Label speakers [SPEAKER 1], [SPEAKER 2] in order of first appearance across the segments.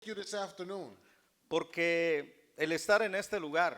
[SPEAKER 1] you this afternoon
[SPEAKER 2] porque el estar en este lugar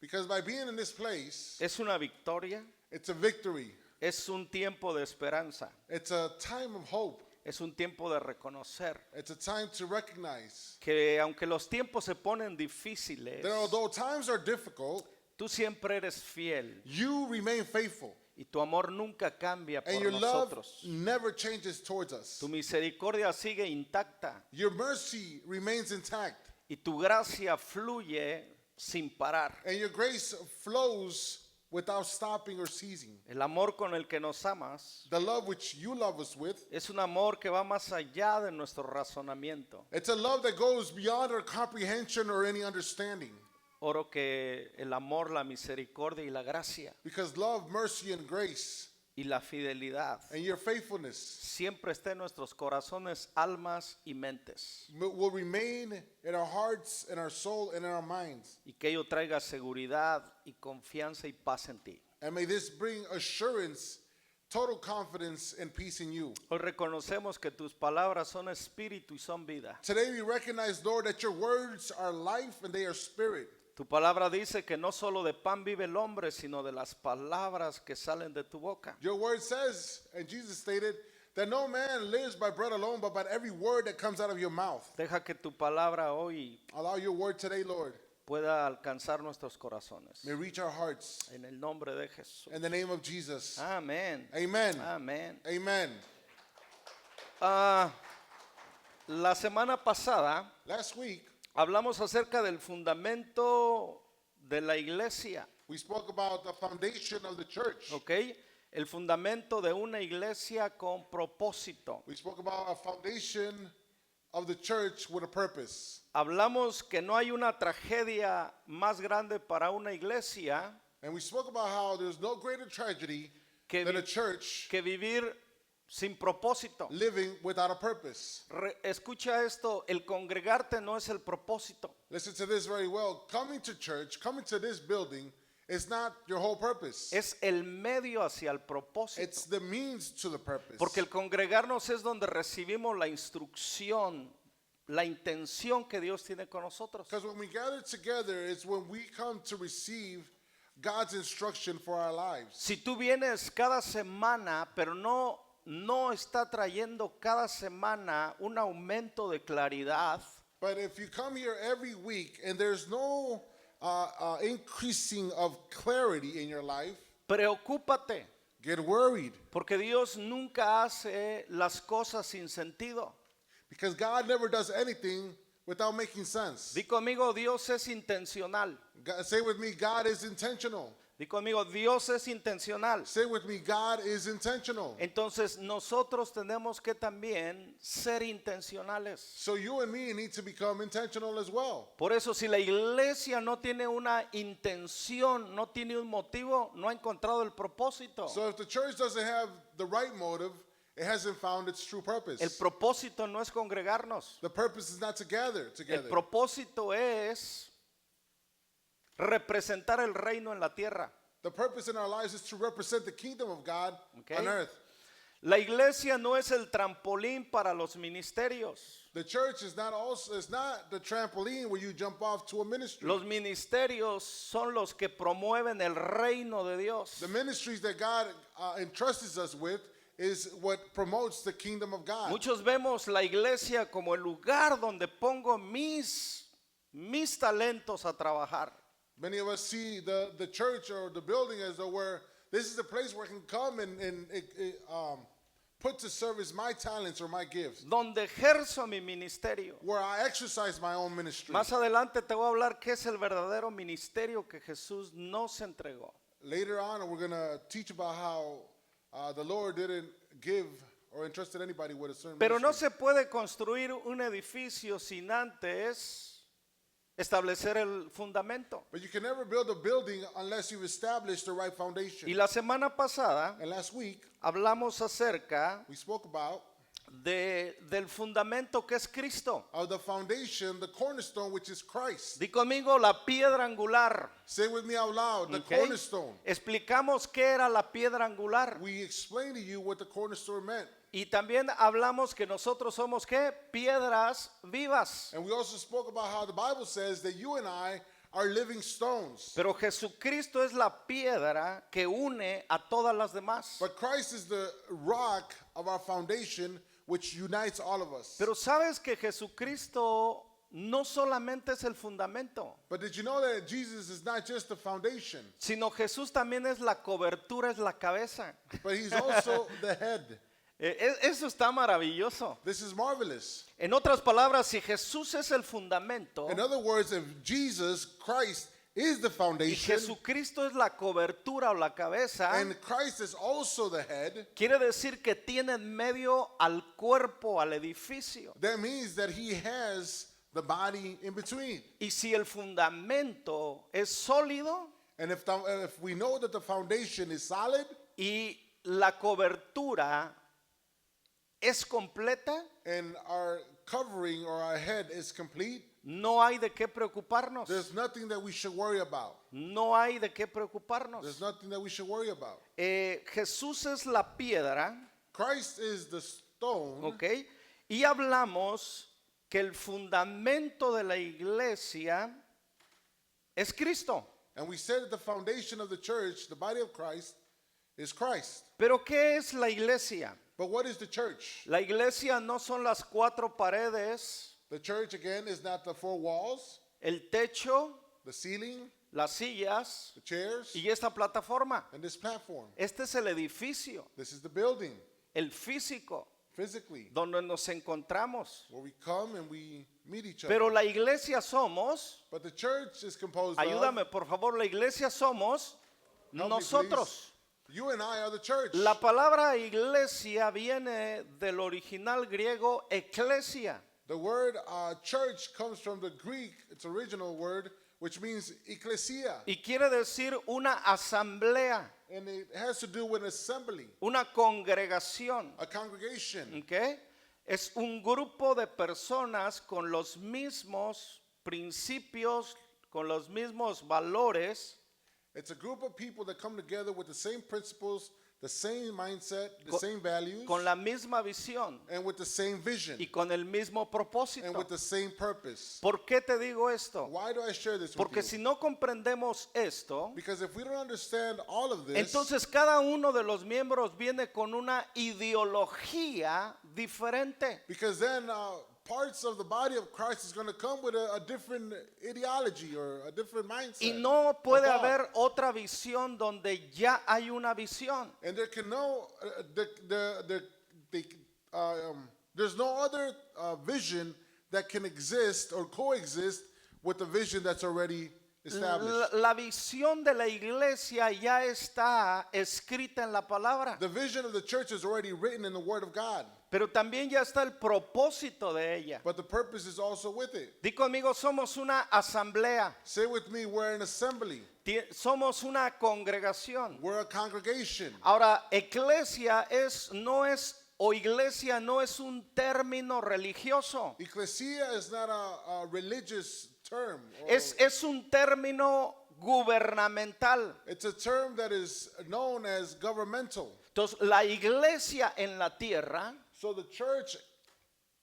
[SPEAKER 1] because by being in this place,
[SPEAKER 2] es una victoria,
[SPEAKER 1] it's a victory.
[SPEAKER 2] es un tiempo de esperanza,
[SPEAKER 1] It's a time of hope.
[SPEAKER 2] es un tiempo de reconocer
[SPEAKER 1] It's a time to recognize
[SPEAKER 2] que aunque los tiempos se ponen difíciles,
[SPEAKER 1] that although times are difficult,
[SPEAKER 2] tú siempre eres fiel
[SPEAKER 1] you remain faithful
[SPEAKER 2] y tu amor nunca cambia
[SPEAKER 1] and
[SPEAKER 2] por
[SPEAKER 1] your love
[SPEAKER 2] nosotros.
[SPEAKER 1] never changes towards us.
[SPEAKER 2] Tu misericordia sigue intacta
[SPEAKER 1] Your mercy remains intact
[SPEAKER 2] y tu gracia fluye sin parar.
[SPEAKER 1] and your grace flows without stopping or ceasing.
[SPEAKER 2] El amor con el que nos amas
[SPEAKER 1] The love which you love us with,
[SPEAKER 2] es un amor que va más allá de nuestro razonamiento.
[SPEAKER 1] it's a love that goes beyond our comprehension or any understanding.
[SPEAKER 2] Oro que el amor, la misericordia y la gracia
[SPEAKER 1] Because love, mercy, and grace
[SPEAKER 2] y la fidelidad
[SPEAKER 1] and your faithfulness
[SPEAKER 2] siempre esté en nuestros corazones, almas y mentes,
[SPEAKER 1] will remain in our hearts, in our soul, and in our minds.
[SPEAKER 2] y que ello traiga seguridad y confianza y paz en ti.
[SPEAKER 1] And may this bring assurance, total confidence, and peace in you.
[SPEAKER 2] Hoy reconocemos que tus palabras son espíritu y son vida.
[SPEAKER 1] Today we recognize, Lord, that your words are life and they are spirit.
[SPEAKER 2] Tu palabra dice que no solo de pan vive el hombre, sino de las palabras que salen de tu boca.
[SPEAKER 1] Your word says, and Jesus stated, that no man lives by bread alone, but by every word that comes out of your mouth.
[SPEAKER 2] Deja que tu palabra hoy
[SPEAKER 1] Allow your word today, Lord,
[SPEAKER 2] pueda alcanzar nuestros corazones.
[SPEAKER 1] may reach our hearts.
[SPEAKER 2] En el nombre de Jesús.
[SPEAKER 1] In the name of Jesus.
[SPEAKER 2] Amén.
[SPEAKER 1] Amen.
[SPEAKER 2] Amén.
[SPEAKER 1] Amen.
[SPEAKER 2] La semana pasada
[SPEAKER 1] Last week,
[SPEAKER 2] hablamos acerca del fundamento de la iglesia,
[SPEAKER 1] we spoke about the foundation of the church.
[SPEAKER 2] ¿ok? El fundamento de una iglesia con propósito.
[SPEAKER 1] We spoke about a foundation of the church with a purpose.
[SPEAKER 2] Hablamos que no hay una tragedia más grande para una iglesia
[SPEAKER 1] And we spoke about how there's no greater tragedy
[SPEAKER 2] que,
[SPEAKER 1] than a
[SPEAKER 2] vi-
[SPEAKER 1] church
[SPEAKER 2] que vivir sin propósito.
[SPEAKER 1] living without a purpose.
[SPEAKER 2] Escucha esto, el congregarte no es el propósito.
[SPEAKER 1] Listen to this very well. Coming to church, coming to this building is not your whole purpose.
[SPEAKER 2] Es el medio hacia el propósito.
[SPEAKER 1] It's the means to the purpose.
[SPEAKER 2] Porque el congregarnos es donde recibimos la instrucción, la intención que Dios tiene con nosotros.
[SPEAKER 1] Because when we gather together, it's when we come to receive God's instruction for our lives.
[SPEAKER 2] Si tú vienes cada semana, pero no está trayendo cada semana un aumento de claridad,
[SPEAKER 1] But if you come here every week and there's no increasing of clarity in your life,
[SPEAKER 2] preocúpate,
[SPEAKER 1] get worried.
[SPEAKER 2] porque Dios nunca hace las cosas sin sentido.
[SPEAKER 1] Because God never does anything without making sense.
[SPEAKER 2] Di conmigo, Dios es intencional.
[SPEAKER 1] Say with me, God is intentional.
[SPEAKER 2] Di conmigo, Dios es intencional.
[SPEAKER 1] Say with me, God is intentional.
[SPEAKER 2] Entonces nosotros tenemos que también ser intencionales.
[SPEAKER 1] So you and me need to become intentional as well.
[SPEAKER 2] Por eso si la iglesia no tiene una intención, no tiene un motivo, no ha encontrado el propósito.
[SPEAKER 1] So if the church doesn't have the right motive, it hasn't found its true purpose.
[SPEAKER 2] El propósito no es congregarnos.
[SPEAKER 1] The purpose is not to gather
[SPEAKER 2] El
[SPEAKER 1] together.
[SPEAKER 2] propósito es representar el reino en la tierra.
[SPEAKER 1] The purpose in our lives is to represent the kingdom of God
[SPEAKER 2] Okay.
[SPEAKER 1] on earth.
[SPEAKER 2] La iglesia no es el trampolín para los ministerios.
[SPEAKER 1] The church is not the trampoline where you jump off to a ministry.
[SPEAKER 2] Los ministerios son los que promueven el reino de Dios.
[SPEAKER 1] The ministries that God entrusts us with is what promotes the kingdom of God.
[SPEAKER 2] Muchos vemos la iglesia como el lugar donde pongo mis talentos a trabajar.
[SPEAKER 1] Many of us see the church or the building as though where this is the place where I can come and put to service my talents or my gifts,
[SPEAKER 2] Donde ejerzo mi ministerio.
[SPEAKER 1] where I exercise my own ministry.
[SPEAKER 2] Más adelante te voy a hablar qué es el verdadero ministerio que Jesús nos entregó.
[SPEAKER 1] Later on, we're going to teach about how the Lord didn't give or entrusted anybody with a certain
[SPEAKER 2] Pero no
[SPEAKER 1] ministry.
[SPEAKER 2] se puede construir un edificio sin antes establecer el fundamento.
[SPEAKER 1] But you can never build a building unless you've established the right
[SPEAKER 2] Y
[SPEAKER 1] foundation.
[SPEAKER 2] la semana pasada
[SPEAKER 1] And last week,
[SPEAKER 2] hablamos acerca
[SPEAKER 1] we spoke about
[SPEAKER 2] del fundamento que es Cristo.
[SPEAKER 1] of the foundation, the cornerstone, which is Christ.
[SPEAKER 2] Di conmigo la piedra angular.
[SPEAKER 1] Say with me out loud, the
[SPEAKER 2] ¿Ok?
[SPEAKER 1] cornerstone.
[SPEAKER 2] Explicamos qué era la piedra angular.
[SPEAKER 1] We explained to you what the cornerstone meant.
[SPEAKER 2] Y también hablamos que nosotros somos qué? Piedras vivas.
[SPEAKER 1] And we also spoke about how the Bible says that you and I are living stones.
[SPEAKER 2] Pero Jesucristo es la piedra que une a todas las demás.
[SPEAKER 1] But Christ is the rock of our foundation, which unites all of us.
[SPEAKER 2] Pero sabes que Jesucristo no solamente es el fundamento,
[SPEAKER 1] But did you know that Jesus is not just the foundation,
[SPEAKER 2] sino Jesús también es la cobertura, es la cabeza.
[SPEAKER 1] but he's also the head?
[SPEAKER 2] Eso está maravilloso.
[SPEAKER 1] This is marvelous.
[SPEAKER 2] En otras palabras, si Jesús es el fundamento
[SPEAKER 1] In other words, if Jesus, Christ, is the
[SPEAKER 2] y
[SPEAKER 1] foundation,
[SPEAKER 2] Jesucristo es la cobertura o la cabeza,
[SPEAKER 1] and Christ is also the head,
[SPEAKER 2] quiere decir que tiene en medio al cuerpo, al edificio.
[SPEAKER 1] that means that he has the body in between.
[SPEAKER 2] Y si el fundamento es sólido
[SPEAKER 1] And if we know that the foundation is solid
[SPEAKER 2] y la cobertura es completa,
[SPEAKER 1] and our covering or our head is complete,
[SPEAKER 2] no hay de qué preocuparnos.
[SPEAKER 1] there's nothing that we should worry about.
[SPEAKER 2] No hay de qué preocuparnos.
[SPEAKER 1] There's nothing that we should worry about.
[SPEAKER 2] Jesús es la piedra,
[SPEAKER 1] Christ is the stone,
[SPEAKER 2] ¿ok? Y hablamos que el fundamento de la iglesia es Cristo.
[SPEAKER 1] and we said that the foundation of the church, the body of Christ, is Christ.
[SPEAKER 2] Pero ¿qué es la iglesia?
[SPEAKER 1] But what is the church?
[SPEAKER 2] La iglesia no son las cuatro paredes,
[SPEAKER 1] The church, again, is not the four walls,
[SPEAKER 2] el techo,
[SPEAKER 1] the ceiling,
[SPEAKER 2] las sillas
[SPEAKER 1] the chairs,
[SPEAKER 2] y esta plataforma.
[SPEAKER 1] and this platform.
[SPEAKER 2] Este es el edificio,
[SPEAKER 1] This is the building,
[SPEAKER 2] el físico,
[SPEAKER 1] physically,
[SPEAKER 2] donde nos encontramos.
[SPEAKER 1] where we come and we meet each other.
[SPEAKER 2] Pero la iglesia somos,
[SPEAKER 1] But the church is composed of,
[SPEAKER 2] ayúdame por favor, la iglesia somos
[SPEAKER 1] help me,
[SPEAKER 2] nosotros.
[SPEAKER 1] please. You and I are the church.
[SPEAKER 2] La palabra iglesia viene del original griego ecclesia.
[SPEAKER 1] The word church comes from the Greek, its original word, which means ecclesia.
[SPEAKER 2] Y quiere decir una asamblea,
[SPEAKER 1] And it has to do with assembly,
[SPEAKER 2] una congregación.
[SPEAKER 1] a congregation.
[SPEAKER 2] ¿Ok? Es un grupo de personas con los mismos principios, con los mismos valores,
[SPEAKER 1] It's a group of people that come together with the same principles, the same mindset, the
[SPEAKER 2] Con-
[SPEAKER 1] same values,
[SPEAKER 2] con la misma visión
[SPEAKER 1] and with the same vision,
[SPEAKER 2] y con el mismo
[SPEAKER 1] and
[SPEAKER 2] propósito.
[SPEAKER 1] with the same purpose.
[SPEAKER 2] ¿Por qué te digo esto?
[SPEAKER 1] Why do I share this with
[SPEAKER 2] Porque
[SPEAKER 1] you?
[SPEAKER 2] si no comprendemos esto,
[SPEAKER 1] Because if we don't understand all of this,
[SPEAKER 2] entonces cada uno de los miembros viene con una ideología diferente.
[SPEAKER 1] because then parts of the body of Christ is going to come with a different ideology or a different mindset.
[SPEAKER 2] Y no puede
[SPEAKER 1] or thought.
[SPEAKER 2] haber otra visión donde ya hay una visión.
[SPEAKER 1] And there can there's no other vision that can exist or coexist with the vision that's already established.
[SPEAKER 2] La visión de la iglesia ya está escrita en la palabra,
[SPEAKER 1] The vision of the church is already written in the Word of God,
[SPEAKER 2] pero también ya está el propósito de ella.
[SPEAKER 1] but the purpose is also with it.
[SPEAKER 2] Di conmigo, somos una asamblea,
[SPEAKER 1] Say with me, we're an assembly,
[SPEAKER 2] somos una congregación.
[SPEAKER 1] we're a congregation.
[SPEAKER 2] Ahora, eclesia o iglesia no es un término religioso,
[SPEAKER 1] Ecclesia is not a religious term. Or
[SPEAKER 2] es un término gubernamental.
[SPEAKER 1] it's a term that is known as governmental.
[SPEAKER 2] Entonces, la iglesia en la tierra,
[SPEAKER 1] So the church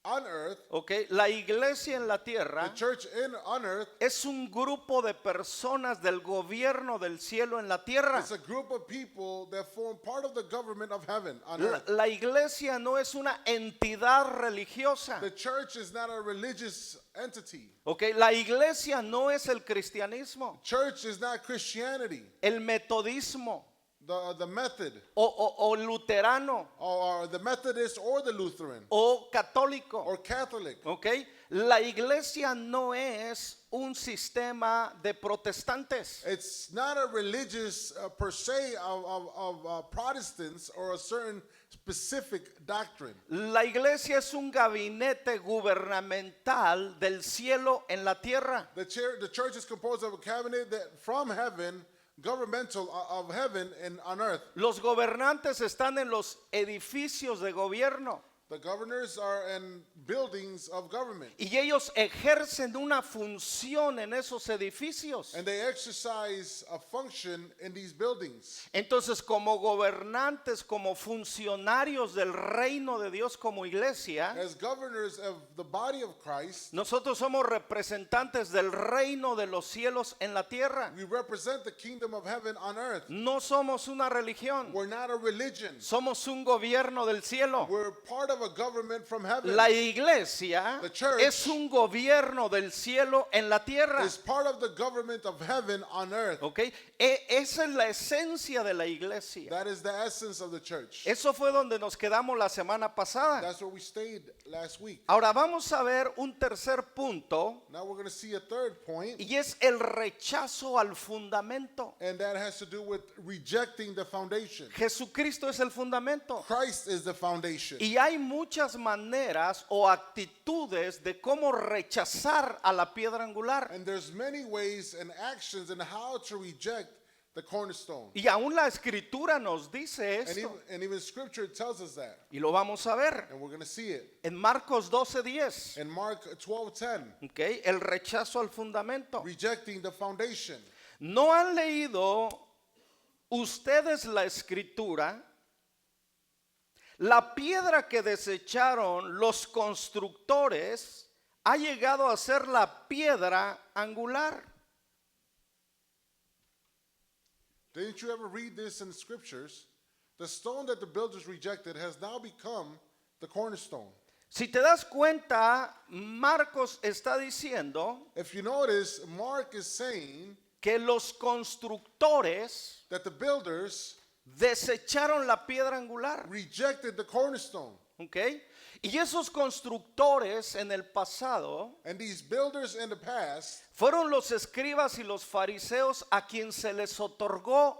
[SPEAKER 1] on earth,
[SPEAKER 2] ¿ok? La iglesia en la tierra
[SPEAKER 1] the church on earth,
[SPEAKER 2] es un grupo de personas del gobierno del cielo en la tierra.
[SPEAKER 1] it's a group of people that form part of the government of heaven on
[SPEAKER 2] La,
[SPEAKER 1] earth.
[SPEAKER 2] la iglesia no es una entidad religiosa.
[SPEAKER 1] The church is not a religious entity.
[SPEAKER 2] ¿Ok? La iglesia no es el cristianismo,
[SPEAKER 1] Church is not Christianity,
[SPEAKER 2] el metodismo
[SPEAKER 1] the method,
[SPEAKER 2] o luterano
[SPEAKER 1] or the Methodist or the Lutheran
[SPEAKER 2] o católico.
[SPEAKER 1] or Catholic.
[SPEAKER 2] ¿Ok? La iglesia no es un sistema de protestantes.
[SPEAKER 1] It's not a religious per se of Protestants or a certain specific doctrine.
[SPEAKER 2] La iglesia es un gabinete gubernamental del cielo en la tierra.
[SPEAKER 1] The church is composed of a cabinet that from heaven, governmental of heaven and on earth.
[SPEAKER 2] Los gobernantes están en los edificios de gobierno.
[SPEAKER 1] The governors are in buildings of government.
[SPEAKER 2] y ellos ejercen una función en esos edificios.
[SPEAKER 1] And they exercise a function in these buildings.
[SPEAKER 2] Entonces, como gobernantes, como funcionarios del reino de Dios, como iglesia,
[SPEAKER 1] As governors of the body of Christ,
[SPEAKER 2] nosotros somos representantes del reino de los cielos en la tierra.
[SPEAKER 1] we represent the kingdom of heaven on earth.
[SPEAKER 2] No somos una religión,
[SPEAKER 1] We're not a religion.
[SPEAKER 2] somos un gobierno del cielo.
[SPEAKER 1] We're part of a government from heaven.
[SPEAKER 2] La iglesia
[SPEAKER 1] The church
[SPEAKER 2] es un gobierno del cielo en la tierra.
[SPEAKER 1] It's part of the government of heaven on earth.
[SPEAKER 2] ¿Ok? Esa es la esencia de la iglesia.
[SPEAKER 1] That is the essence of the church.
[SPEAKER 2] Eso fue donde nos quedamos la semana pasada.
[SPEAKER 1] That's where we stayed last week.
[SPEAKER 2] Ahora vamos a ver un tercer punto
[SPEAKER 1] Now we're going to see a third point,
[SPEAKER 2] y es el rechazo al fundamento.
[SPEAKER 1] and that has to do with rejecting the foundation.
[SPEAKER 2] Jesucristo es el fundamento.
[SPEAKER 1] Christ is the foundation.
[SPEAKER 2] Y hay muchas maneras o actitudes de cómo rechazar a la piedra angular.
[SPEAKER 1] And there's many ways and actions and how to reject the cornerstone.
[SPEAKER 2] Y aún la escritura nos dice
[SPEAKER 1] And
[SPEAKER 2] esto.
[SPEAKER 1] even scripture tells us that.
[SPEAKER 2] Y lo vamos a ver
[SPEAKER 1] And we're going to see it.
[SPEAKER 2] en Marcos 12:10.
[SPEAKER 1] In Mark 12:10,
[SPEAKER 2] ¿Ok? El rechazo al fundamento.
[SPEAKER 1] rejecting the foundation.
[SPEAKER 2] ¿No han leído ustedes la escritura? La piedra que desecharon los constructores ha llegado a ser la piedra angular.
[SPEAKER 1] Didn't you ever read this in the scriptures? The stone that the builders rejected has now become the cornerstone.
[SPEAKER 2] Si te das cuenta, Marcos está diciendo
[SPEAKER 1] If you notice, Mark is saying
[SPEAKER 2] que los constructores
[SPEAKER 1] that the builders
[SPEAKER 2] desecharon la piedra angular.
[SPEAKER 1] rejected the cornerstone.
[SPEAKER 2] ¿Ok? Y esos constructores en el pasado
[SPEAKER 1] And these builders in the past
[SPEAKER 2] fueron los escribas y los fariseos a quien se les otorgó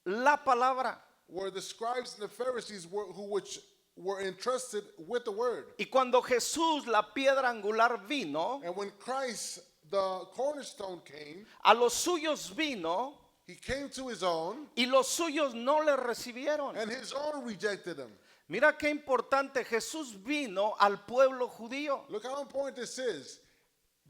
[SPEAKER 2] la palabra.
[SPEAKER 1] were the scribes and the Pharisees which were entrusted with the word.
[SPEAKER 2] Y cuando Jesús, la piedra angular, vino,
[SPEAKER 1] And when Christ, the cornerstone, came,
[SPEAKER 2] a los suyos vino
[SPEAKER 1] he came to his own,
[SPEAKER 2] y los suyos no le recibieron.
[SPEAKER 1] and his own rejected him.
[SPEAKER 2] Mira qué importante, Jesús vino al pueblo judío,
[SPEAKER 1] Look how important this is.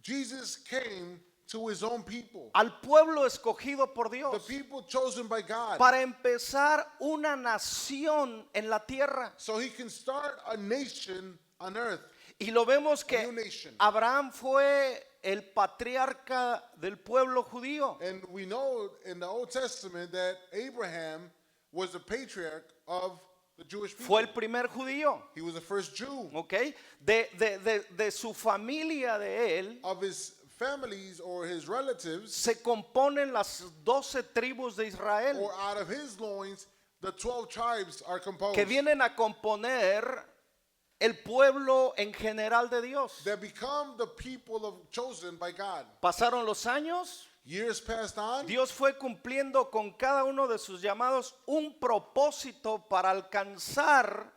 [SPEAKER 1] Jesus came to his own people,
[SPEAKER 2] al pueblo escogido por
[SPEAKER 1] the
[SPEAKER 2] Dios,
[SPEAKER 1] people chosen by God,
[SPEAKER 2] para empezar una nación en la tierra.
[SPEAKER 1] so he can start a nation on earth.
[SPEAKER 2] Y lo vemos
[SPEAKER 1] A
[SPEAKER 2] que
[SPEAKER 1] new nation.
[SPEAKER 2] Abraham fue el patriarca del pueblo judío.
[SPEAKER 1] And we know in the Old Testament that Abraham was the patriarch of the Jewish people.
[SPEAKER 2] Fue el primer judío,
[SPEAKER 1] He was the first Jew.
[SPEAKER 2] ¿ok? De su familia de él
[SPEAKER 1] Of his families or his relatives,
[SPEAKER 2] se componen las 12 tribus de Israel,
[SPEAKER 1] or out of his loins, the 12 tribes are composed.
[SPEAKER 2] que vienen a componer el pueblo en general de Dios.
[SPEAKER 1] That become the people chosen by God.
[SPEAKER 2] Pasaron los años,
[SPEAKER 1] Years passed on.
[SPEAKER 2] Dios fue cumpliendo con cada uno de sus llamados un propósito para alcanzar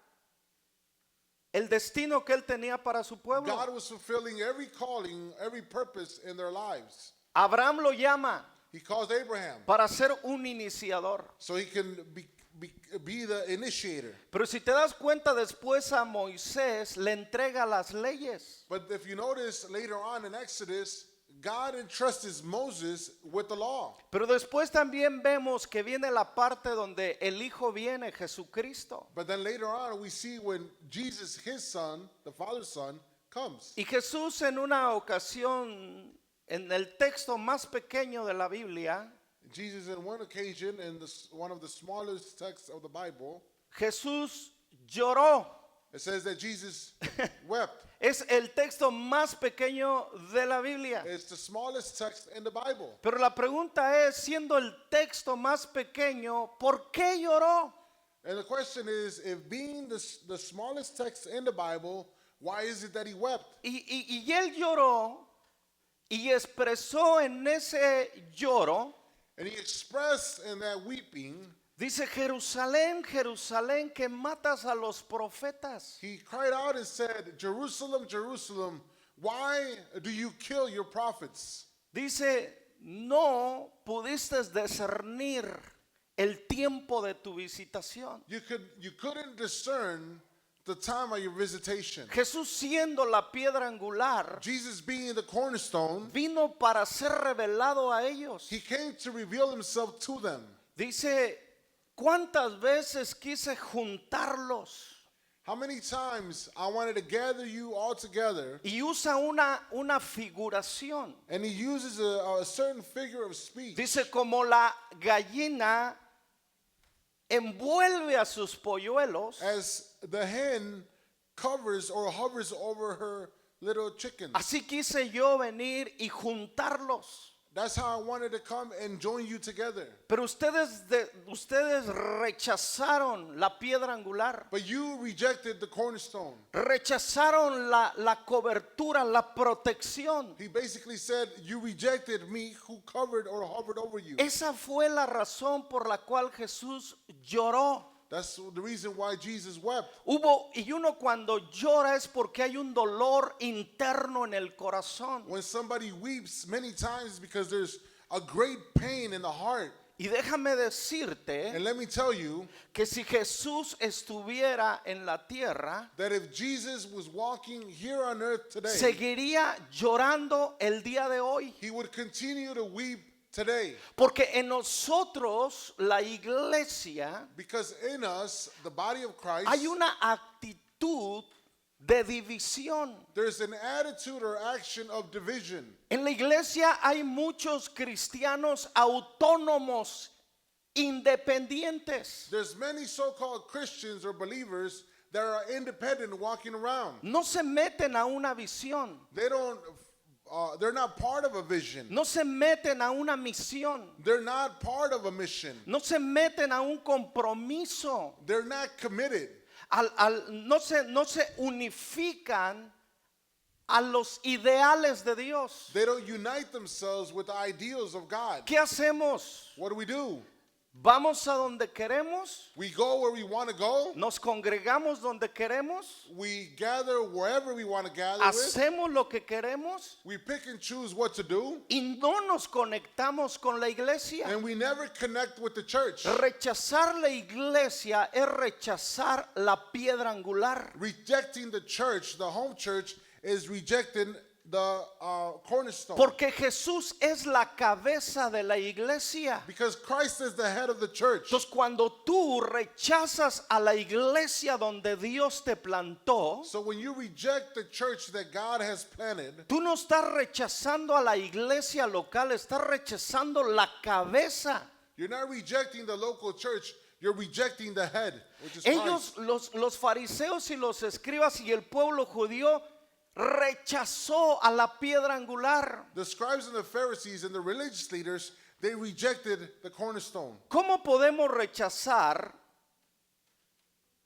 [SPEAKER 2] el destino que él tenía para su pueblo.
[SPEAKER 1] God was fulfilling every calling, every purpose in their lives.
[SPEAKER 2] Abraham lo llama
[SPEAKER 1] He calls Abraham
[SPEAKER 2] para ser un iniciador.
[SPEAKER 1] so he can be the initiator.
[SPEAKER 2] Pero si te das cuenta, después a Moisés le entrega las leyes.
[SPEAKER 1] But if you notice later on in Exodus, God entrusts Moses with the law.
[SPEAKER 2] Pero después también vemos que viene la parte donde el Hijo viene, Jesucristo.
[SPEAKER 1] But then later on, we see when Jesus, his son, the Father's son, comes.
[SPEAKER 2] Y Jesús en una ocasión, en el texto más pequeño de la Biblia,
[SPEAKER 1] Jesus, in one occasion, in one of the smallest texts of the Bible,
[SPEAKER 2] Jesús lloró.
[SPEAKER 1] it says that Jesus wept.
[SPEAKER 2] Es el texto más pequeño de la Biblia.
[SPEAKER 1] It's the smallest text in the Bible.
[SPEAKER 2] Pero la pregunta es, siendo el texto más pequeño, ¿por qué lloró?
[SPEAKER 1] And the question is, if being the smallest text in the Bible, why is it that he wept?
[SPEAKER 2] Y él lloró y expresó en ese lloro,
[SPEAKER 1] And he expressed in that weeping,
[SPEAKER 2] dice, Jerusalén, Jerusalén, que matas a los profetas.
[SPEAKER 1] he cried out and said, Jerusalem, Jerusalem, why do you kill your prophets?
[SPEAKER 2] Dice, no pudiste discernir el tiempo de tu visitación.
[SPEAKER 1] You couldn't discern the time of your visitation.
[SPEAKER 2] Jesús siendo la piedra angular,
[SPEAKER 1] Jesus being the cornerstone,
[SPEAKER 2] vino para ser revelado a ellos.
[SPEAKER 1] he came to reveal himself to them.
[SPEAKER 2] Dice, ¿cuántas veces quise juntarlos?
[SPEAKER 1] How many times I wanted to gather you all together,
[SPEAKER 2] Y usa una figuración.
[SPEAKER 1] and he uses a certain figure of speech.
[SPEAKER 2] Dice, como la gallina envuelve a sus polluelos,
[SPEAKER 1] As the hen covers or hovers over her little chickens.
[SPEAKER 2] así quise yo venir y juntarlos.
[SPEAKER 1] That's how I wanted to come and join you together.
[SPEAKER 2] Pero ustedes rechazaron la piedra angular,
[SPEAKER 1] But you rejected the cornerstone.
[SPEAKER 2] rechazaron la cobertura, la protección.
[SPEAKER 1] He basically said, you rejected me who covered or hovered over you.
[SPEAKER 2] Esa fue la razón por la cual Jesús lloró.
[SPEAKER 1] That's the reason why Jesus wept.
[SPEAKER 2] Y uno cuando llora es porque hay un dolor interno en el corazón.
[SPEAKER 1] When somebody weeps many times because there's a great pain in the heart.
[SPEAKER 2] Y déjame decirte
[SPEAKER 1] And let me tell you
[SPEAKER 2] que si Jesús estuviera en la tierra,
[SPEAKER 1] that if Jesus was walking here on earth today,
[SPEAKER 2] seguiría llorando el día de hoy.
[SPEAKER 1] he would continue to weep today.
[SPEAKER 2] Porque en nosotros, la iglesia,
[SPEAKER 1] Because in us, the body of Christ,
[SPEAKER 2] hay una actitud de división.
[SPEAKER 1] there's an attitude or action of division.
[SPEAKER 2] En la iglesia hay muchos cristianos autónomos, independientes.
[SPEAKER 1] There's many so-called Christians or believers that are independent walking around.
[SPEAKER 2] No se meten a una visión.
[SPEAKER 1] They're not part of a vision.
[SPEAKER 2] No se meten a una misión.
[SPEAKER 1] They're not part of a mission.
[SPEAKER 2] No se meten a un compromiso.
[SPEAKER 1] They're not committed.
[SPEAKER 2] No se unifican a los ideales de Dios.
[SPEAKER 1] They don't unite themselves with the ideals of God.
[SPEAKER 2] ¿Qué hacemos?
[SPEAKER 1] What do?
[SPEAKER 2] ¿Vamos a donde queremos?
[SPEAKER 1] We go where we want to go.
[SPEAKER 2] ¿Nos congregamos donde queremos?
[SPEAKER 1] We gather wherever we want to gather with.
[SPEAKER 2] ¿Hacemos lo que queremos?
[SPEAKER 1] We pick and choose what to do.
[SPEAKER 2] Y no nos conectamos con la iglesia.
[SPEAKER 1] And we never connect with the church.
[SPEAKER 2] Rechazar la iglesia es rechazar la piedra angular.
[SPEAKER 1] Rejecting the church, the home church, is rejecting the cornerstone.
[SPEAKER 2] Porque Jesús es la cabeza de la iglesia.
[SPEAKER 1] Because Christ is the head of the church.
[SPEAKER 2] Entonces cuando tú rechazas a la iglesia donde Dios te plantó,
[SPEAKER 1] So when you reject the church that God has planted,
[SPEAKER 2] tú no estás rechazando a la iglesia local, estás rechazando la cabeza.
[SPEAKER 1] you're not rejecting the local church, you're rejecting the head, which is
[SPEAKER 2] Ellos,
[SPEAKER 1] Christ.
[SPEAKER 2] los fariseos y los escribas y el pueblo judío rechazó a la piedra angular.
[SPEAKER 1] The scribes and the Pharisees and the religious leaders, they rejected the cornerstone.
[SPEAKER 2] ¿Cómo podemos rechazar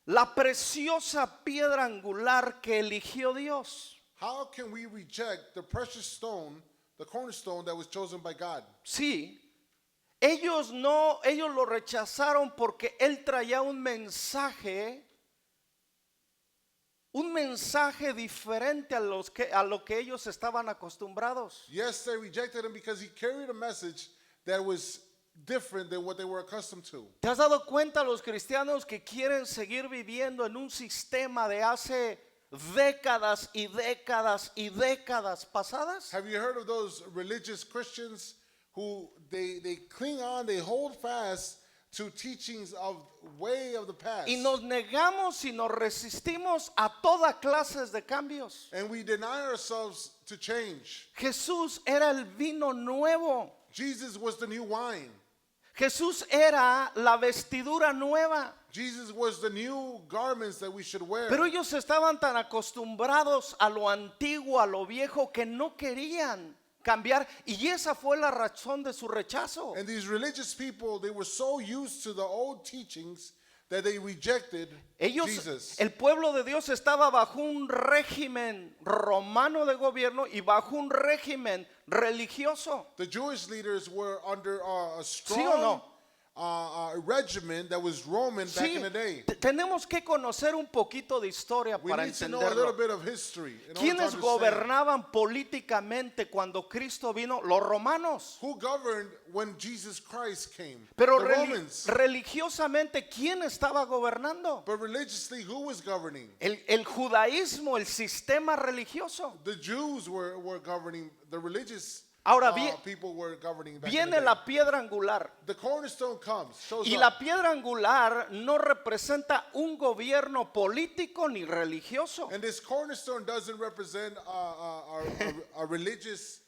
[SPEAKER 2] la preciosa piedra angular que eligió Dios?
[SPEAKER 1] How can we reject the precious stone, the cornerstone that was chosen by God?
[SPEAKER 2] Sí, ellos lo rechazaron porque él traía un mensaje diferente a lo que ellos estaban acostumbrados.
[SPEAKER 1] Yes, they rejected him because he carried a message that was different than what they were accustomed to.
[SPEAKER 2] ¿Te has dado cuenta los cristianos que quieren seguir viviendo en un sistema de hace décadas y décadas y décadas pasadas?
[SPEAKER 1] Have you heard of those religious Christians who they cling on, they hold fast to teachings of way of the past?
[SPEAKER 2] Y nos negamos y nos resistimos a toda clases de cambios.
[SPEAKER 1] And we deny ourselves to change.
[SPEAKER 2] Jesús era el vino nuevo.
[SPEAKER 1] Jesus was the new wine.
[SPEAKER 2] Jesús era la vestidura nueva.
[SPEAKER 1] Jesus was the new garments that we should wear.
[SPEAKER 2] Pero ellos estaban tan acostumbrados a lo antiguo, a lo viejo, que no querían cambiar. Y esa fue la razón de su rechazo.
[SPEAKER 1] And these religious people, they were so used to the old teachings that they rejected Jesus.
[SPEAKER 2] El pueblo de Dios estaba bajo un régimen romano de gobierno y bajo un régimen religioso.
[SPEAKER 1] The Jewish leaders were under a
[SPEAKER 2] ¿Sí o no?
[SPEAKER 1] regiment that was Roman back
[SPEAKER 2] Sí,
[SPEAKER 1] in the day.
[SPEAKER 2] tenemos que conocer un poquito de historia
[SPEAKER 1] We
[SPEAKER 2] para
[SPEAKER 1] need to know a little
[SPEAKER 2] entenderlo.
[SPEAKER 1] bit of history. in order to
[SPEAKER 2] ¿Quiénes
[SPEAKER 1] understand.
[SPEAKER 2] gobernaban políticamente cuando Cristo vino? Los romanos.
[SPEAKER 1] Who governed when Jesus Christ came?
[SPEAKER 2] Pero
[SPEAKER 1] The Romans.
[SPEAKER 2] religiosamente, ¿quién estaba gobernando?
[SPEAKER 1] But religiously, who was governing?
[SPEAKER 2] El judaísmo, el sistema religioso.
[SPEAKER 1] The Jews were governing. The religious
[SPEAKER 2] Ahora
[SPEAKER 1] people were governing back in the
[SPEAKER 2] viene
[SPEAKER 1] day.
[SPEAKER 2] la piedra angular.
[SPEAKER 1] The cornerstone comes, shows
[SPEAKER 2] Y
[SPEAKER 1] up.
[SPEAKER 2] la piedra angular no representa un gobierno político ni religioso.
[SPEAKER 1] And this cornerstone doesn't represent a religious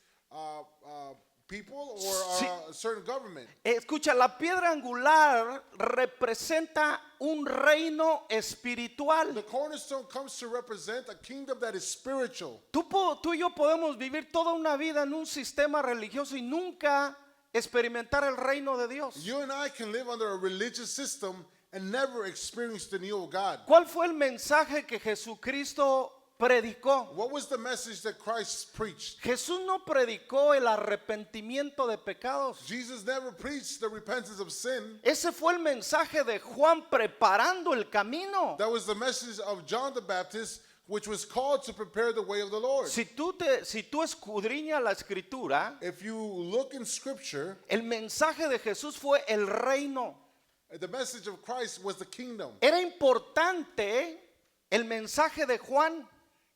[SPEAKER 1] people or
[SPEAKER 2] Sí.
[SPEAKER 1] a certain government.
[SPEAKER 2] Escucha, la piedra angular representa un reino espiritual.
[SPEAKER 1] The cornerstone comes to represent a kingdom that is spiritual.
[SPEAKER 2] Tú y yo podemos vivir toda una vida en un sistema religioso y nunca experimentar el reino de Dios.
[SPEAKER 1] You and I can live under a religious system and never experience the new of God.
[SPEAKER 2] ¿Cuál fue el mensaje que Jesucristo predicó?
[SPEAKER 1] What was the message that Christ preached?
[SPEAKER 2] Jesús no predicó el arrepentimiento de pecados.
[SPEAKER 1] Jesus never preached the repentance of sin.
[SPEAKER 2] Ese fue el mensaje de Juan preparando el camino.
[SPEAKER 1] That was the message of John the Baptist, which was called to prepare the way of the Lord.
[SPEAKER 2] Si tú escudriñas la escritura,
[SPEAKER 1] If you look in Scripture,
[SPEAKER 2] el mensaje de Jesús fue el reino.
[SPEAKER 1] the message of Christ was the kingdom.
[SPEAKER 2] Era importante el mensaje de Juan.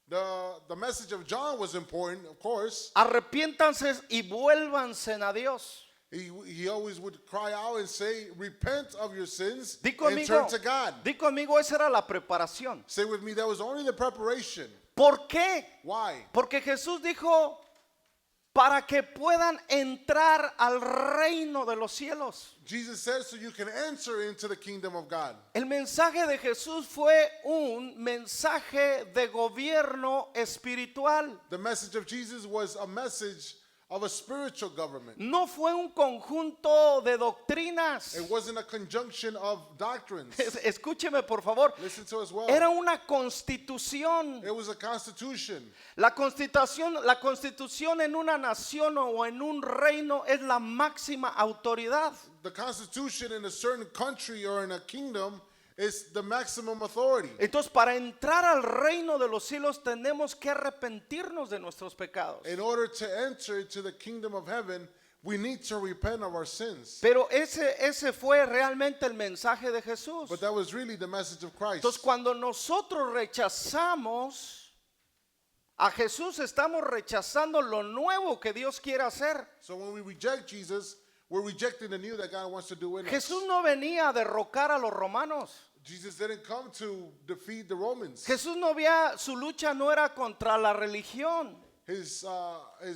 [SPEAKER 1] The message of John was important, of course.
[SPEAKER 2] Arrepiéntanse y vuélvanse a Dios.
[SPEAKER 1] He always would cry out and say, repent of your sins
[SPEAKER 2] Di
[SPEAKER 1] and
[SPEAKER 2] conmigo,
[SPEAKER 1] turn to God.
[SPEAKER 2] di conmigo, esa era la preparación.
[SPEAKER 1] Say with me, that was only the preparation.
[SPEAKER 2] ¿Por qué?
[SPEAKER 1] Why?
[SPEAKER 2] Porque Jesús dijo, para que puedan entrar al reino de los cielos.
[SPEAKER 1] Jesus said, so you can enter into the kingdom of God.
[SPEAKER 2] El mensaje de Jesús fue un mensaje de gobierno espiritual.
[SPEAKER 1] The message of Jesus was a message of a spiritual government.
[SPEAKER 2] No fue un conjunto de doctrinas.
[SPEAKER 1] It wasn't a conjunction of doctrines.
[SPEAKER 2] Escúcheme por favor.
[SPEAKER 1] Listen to us well.
[SPEAKER 2] Era una constitución.
[SPEAKER 1] It was a constitution.
[SPEAKER 2] La constitución en una nación o en un reino es la máxima autoridad.
[SPEAKER 1] The constitution in a certain country or in a kingdom is the maximum authority.
[SPEAKER 2] Entonces, para entrar al reino de los cielos tenemos que arrepentirnos de nuestros pecados.
[SPEAKER 1] In order to enter into the kingdom of heaven, we need to repent of our sins.
[SPEAKER 2] Pero ese fue realmente el mensaje de Jesús.
[SPEAKER 1] But that was really the message of Christ.
[SPEAKER 2] Entonces, cuando nosotros rechazamos a Jesús, estamos rechazando lo nuevo que Dios quiere hacer.
[SPEAKER 1] So when we reject Jesus, we're rejecting the new that God wants to do in us.
[SPEAKER 2] Jesús no venía a derrocar a los romanos.
[SPEAKER 1] Jesus didn't come to defeat the Romans.
[SPEAKER 2] Jesús su lucha no era contra la religión,
[SPEAKER 1] His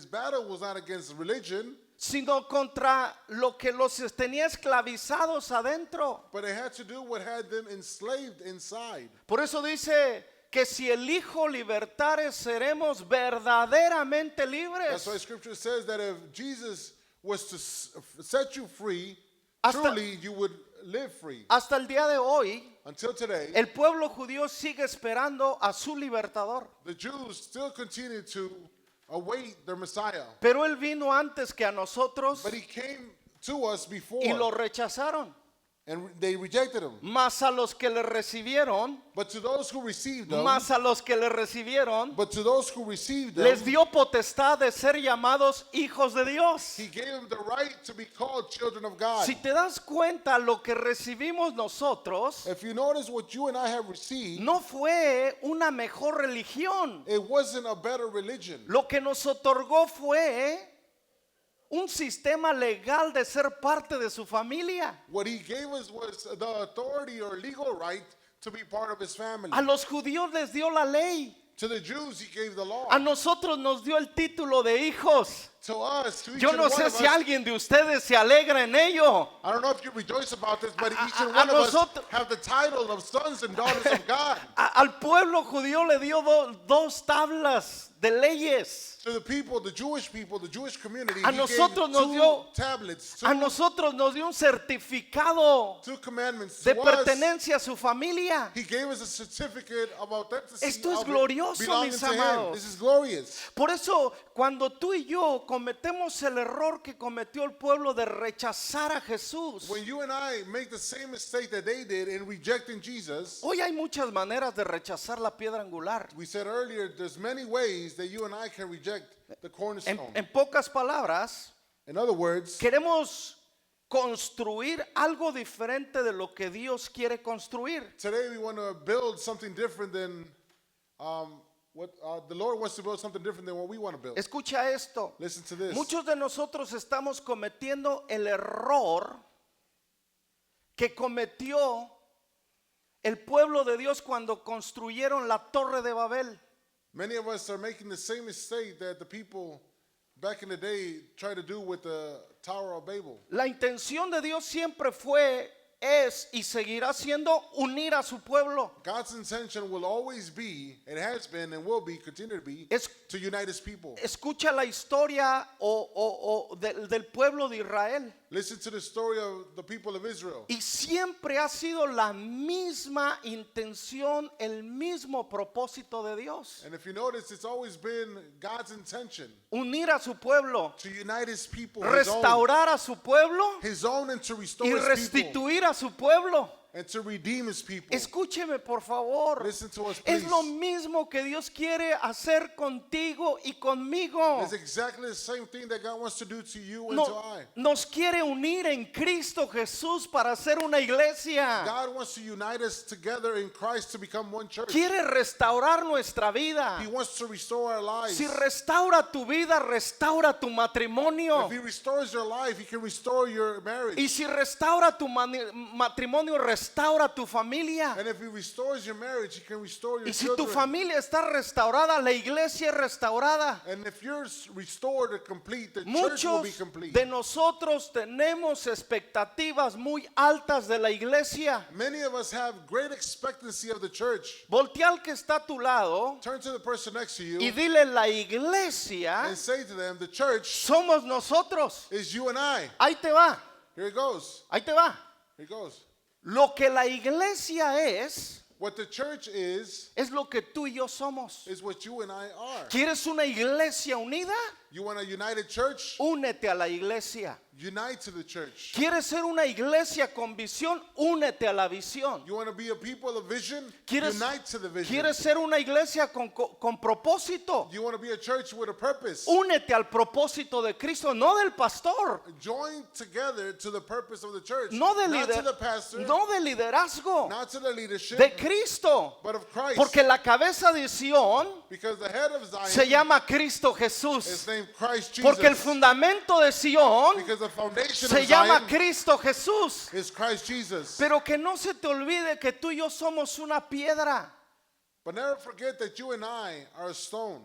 [SPEAKER 1] battle was not against religion,
[SPEAKER 2] sino contra lo que los tenía esclavizados adentro.
[SPEAKER 1] but it had to do what had them enslaved inside.
[SPEAKER 2] Por eso dice que si el Hijo libertare, seremos verdaderamente
[SPEAKER 1] That's
[SPEAKER 2] libres.
[SPEAKER 1] why Scripture says that if Jesus was to set you free,
[SPEAKER 2] Hasta-
[SPEAKER 1] truly you would live free.
[SPEAKER 2] Hasta el día de hoy,
[SPEAKER 1] Until today,
[SPEAKER 2] el pueblo judío sigue esperando a su libertador.
[SPEAKER 1] the Jews still continue to await their Messiah.
[SPEAKER 2] Pero Él vino antes que a nosotros
[SPEAKER 1] But he came to us before,
[SPEAKER 2] y lo rechazaron.
[SPEAKER 1] and they rejected him.
[SPEAKER 2] Mas a los que le recibieron,
[SPEAKER 1] But to those who received him,
[SPEAKER 2] mas a los que le recibieron,
[SPEAKER 1] but to those who received him,
[SPEAKER 2] les dio potestad de ser llamados hijos de Dios.
[SPEAKER 1] he gave them the right to be called children of God.
[SPEAKER 2] Si te das cuenta, lo que recibimos nosotros
[SPEAKER 1] If you notice what you and I have received,
[SPEAKER 2] no fue una mejor religión.
[SPEAKER 1] it wasn't a better religion.
[SPEAKER 2] Lo que nos otorgó fue un sistema legal de ser parte de su familia.
[SPEAKER 1] What he gave us was the authority or legal right to be part of his family.
[SPEAKER 2] A los judíos les dio la ley.
[SPEAKER 1] To the Jews, he gave the law.
[SPEAKER 2] A nosotros nos dio el título de hijos.
[SPEAKER 1] To us, to each
[SPEAKER 2] Yo
[SPEAKER 1] and
[SPEAKER 2] no
[SPEAKER 1] one
[SPEAKER 2] sé
[SPEAKER 1] of
[SPEAKER 2] si
[SPEAKER 1] us,
[SPEAKER 2] alguien de ustedes se alegra en ello.
[SPEAKER 1] I don't know if you rejoice about this, but each and
[SPEAKER 2] a
[SPEAKER 1] one of us
[SPEAKER 2] nosotros-
[SPEAKER 1] have the title of sons and daughters of God.
[SPEAKER 2] Al pueblo judío le dio dos tablas de leyes.
[SPEAKER 1] To the people, the Jewish community,
[SPEAKER 2] A
[SPEAKER 1] he gave
[SPEAKER 2] nosotros nos
[SPEAKER 1] two
[SPEAKER 2] dio-
[SPEAKER 1] tablets,
[SPEAKER 2] A nosotros nos dio un certificado
[SPEAKER 1] two commandments.
[SPEAKER 2] de
[SPEAKER 1] To us,
[SPEAKER 2] pertenencia a su familia.
[SPEAKER 1] he gave us a certificate of authenticity.
[SPEAKER 2] Esto es
[SPEAKER 1] of it
[SPEAKER 2] glorioso,
[SPEAKER 1] belonging
[SPEAKER 2] mis
[SPEAKER 1] to him.
[SPEAKER 2] amados.
[SPEAKER 1] This is glorious.
[SPEAKER 2] Por eso, cuando tú y yo cometemos el error que cometió el pueblo de rechazar a Jesús,
[SPEAKER 1] When you and I make the same mistake that they did in rejecting Jesus,
[SPEAKER 2] hoy hay muchas maneras de rechazar la piedra angular.
[SPEAKER 1] we said earlier, there's many ways that you and I can reject the cornerstone.
[SPEAKER 2] En pocas palabras,
[SPEAKER 1] In other words,
[SPEAKER 2] queremos construir algo diferente de lo que Dios quiere construir.
[SPEAKER 1] today we want to build something different than what the Lord wants to build something different than what we want to build.
[SPEAKER 2] Escucha esto.
[SPEAKER 1] Listen to this.
[SPEAKER 2] Muchos de nosotros estamos cometiendo el error que cometió el pueblo de Dios cuando construyeron la Torre de Babel.
[SPEAKER 1] Many of us are making the same mistake that the people back in the day tried to do with the Tower of Babel.
[SPEAKER 2] La intención de Dios siempre fue, es y seguirá siendo unir a su pueblo.
[SPEAKER 1] God's intention will always be, it has been and will be, continue to be,
[SPEAKER 2] Es-
[SPEAKER 1] to unite his people.
[SPEAKER 2] Escucha la historia del pueblo de Israel.
[SPEAKER 1] Listen to the story of the people of Israel.
[SPEAKER 2] Y siempre ha sido la misma intención, el mismo propósito de Dios.
[SPEAKER 1] And if you notice, it's always been God's intention
[SPEAKER 2] Unir a su pueblo,
[SPEAKER 1] to unite his people,
[SPEAKER 2] restaurar a su pueblo
[SPEAKER 1] his own and to restore
[SPEAKER 2] y
[SPEAKER 1] his people,
[SPEAKER 2] restituir a su pueblo.
[SPEAKER 1] and to redeem his people.
[SPEAKER 2] Escúcheme por favor.
[SPEAKER 1] Listen to us,
[SPEAKER 2] Es
[SPEAKER 1] please.
[SPEAKER 2] lo mismo que Dios quiere hacer contigo y conmigo.
[SPEAKER 1] It's exactly the same thing that God wants to do to you and to I.
[SPEAKER 2] Nos quiere unir en Cristo Jesús para hacer una iglesia.
[SPEAKER 1] God wants to unite us together in Christ to become one church.
[SPEAKER 2] Quiere restaurar nuestra vida.
[SPEAKER 1] He wants to restore our lives.
[SPEAKER 2] Si restaura tu vida, restaura tu matrimonio.
[SPEAKER 1] If he restores your life, he can restore your marriage.
[SPEAKER 2] Y si restaura tu matrimonio, restaura tu familia.
[SPEAKER 1] And if he restores your marriage, he can restore your
[SPEAKER 2] Y si tu
[SPEAKER 1] children.
[SPEAKER 2] familia está restaurada, la iglesia es restaurada.
[SPEAKER 1] And if you're restored or complete, the church will be
[SPEAKER 2] Muchos
[SPEAKER 1] complete.
[SPEAKER 2] de nosotros tenemos expectativas muy altas de la iglesia.
[SPEAKER 1] Many of us have great expectancy of the church.
[SPEAKER 2] Voltea al que está a tu lado
[SPEAKER 1] Turn to the person next to you
[SPEAKER 2] y dile: la iglesia
[SPEAKER 1] and say to them, the church
[SPEAKER 2] somos nosotros.
[SPEAKER 1] is you and I.
[SPEAKER 2] Ahí te va,
[SPEAKER 1] Here it goes.
[SPEAKER 2] ahí te va.
[SPEAKER 1] Here it goes.
[SPEAKER 2] Lo que la iglesia es
[SPEAKER 1] What the church is
[SPEAKER 2] lo que tú y yo somos.
[SPEAKER 1] what you and I are.
[SPEAKER 2] ¿Quieres una iglesia unida?
[SPEAKER 1] You want a united church?
[SPEAKER 2] Únete a la iglesia.
[SPEAKER 1] Unite to the church.
[SPEAKER 2] ¿Quieres ser una iglesia con visión? Únete a la visión.
[SPEAKER 1] You want to be a people of vision?
[SPEAKER 2] ¿Quieres,
[SPEAKER 1] Unite to the vision.
[SPEAKER 2] ¿Quieres ser una iglesia con propósito?
[SPEAKER 1] You want to be a church with a purpose?
[SPEAKER 2] Únete al propósito de Cristo, no del pastor,
[SPEAKER 1] Join together to the purpose of the church.
[SPEAKER 2] no de,
[SPEAKER 1] Not to the pastor,
[SPEAKER 2] no de liderazgo,
[SPEAKER 1] not to the leadership,
[SPEAKER 2] de Cristo.
[SPEAKER 1] but of Christ.
[SPEAKER 2] Porque la cabeza de Sión
[SPEAKER 1] Because the head of Zion
[SPEAKER 2] se llama Cristo
[SPEAKER 1] is
[SPEAKER 2] Jesús.
[SPEAKER 1] named Christ Jesus.
[SPEAKER 2] Porque el fundamento de Sión
[SPEAKER 1] Because the foundation
[SPEAKER 2] se
[SPEAKER 1] of
[SPEAKER 2] llama
[SPEAKER 1] Zion
[SPEAKER 2] Cristo Jesús.
[SPEAKER 1] is Christ Jesus.
[SPEAKER 2] Pero que no se te olvide que tú y yo somos una piedra.
[SPEAKER 1] But never forget that you and I are a stone.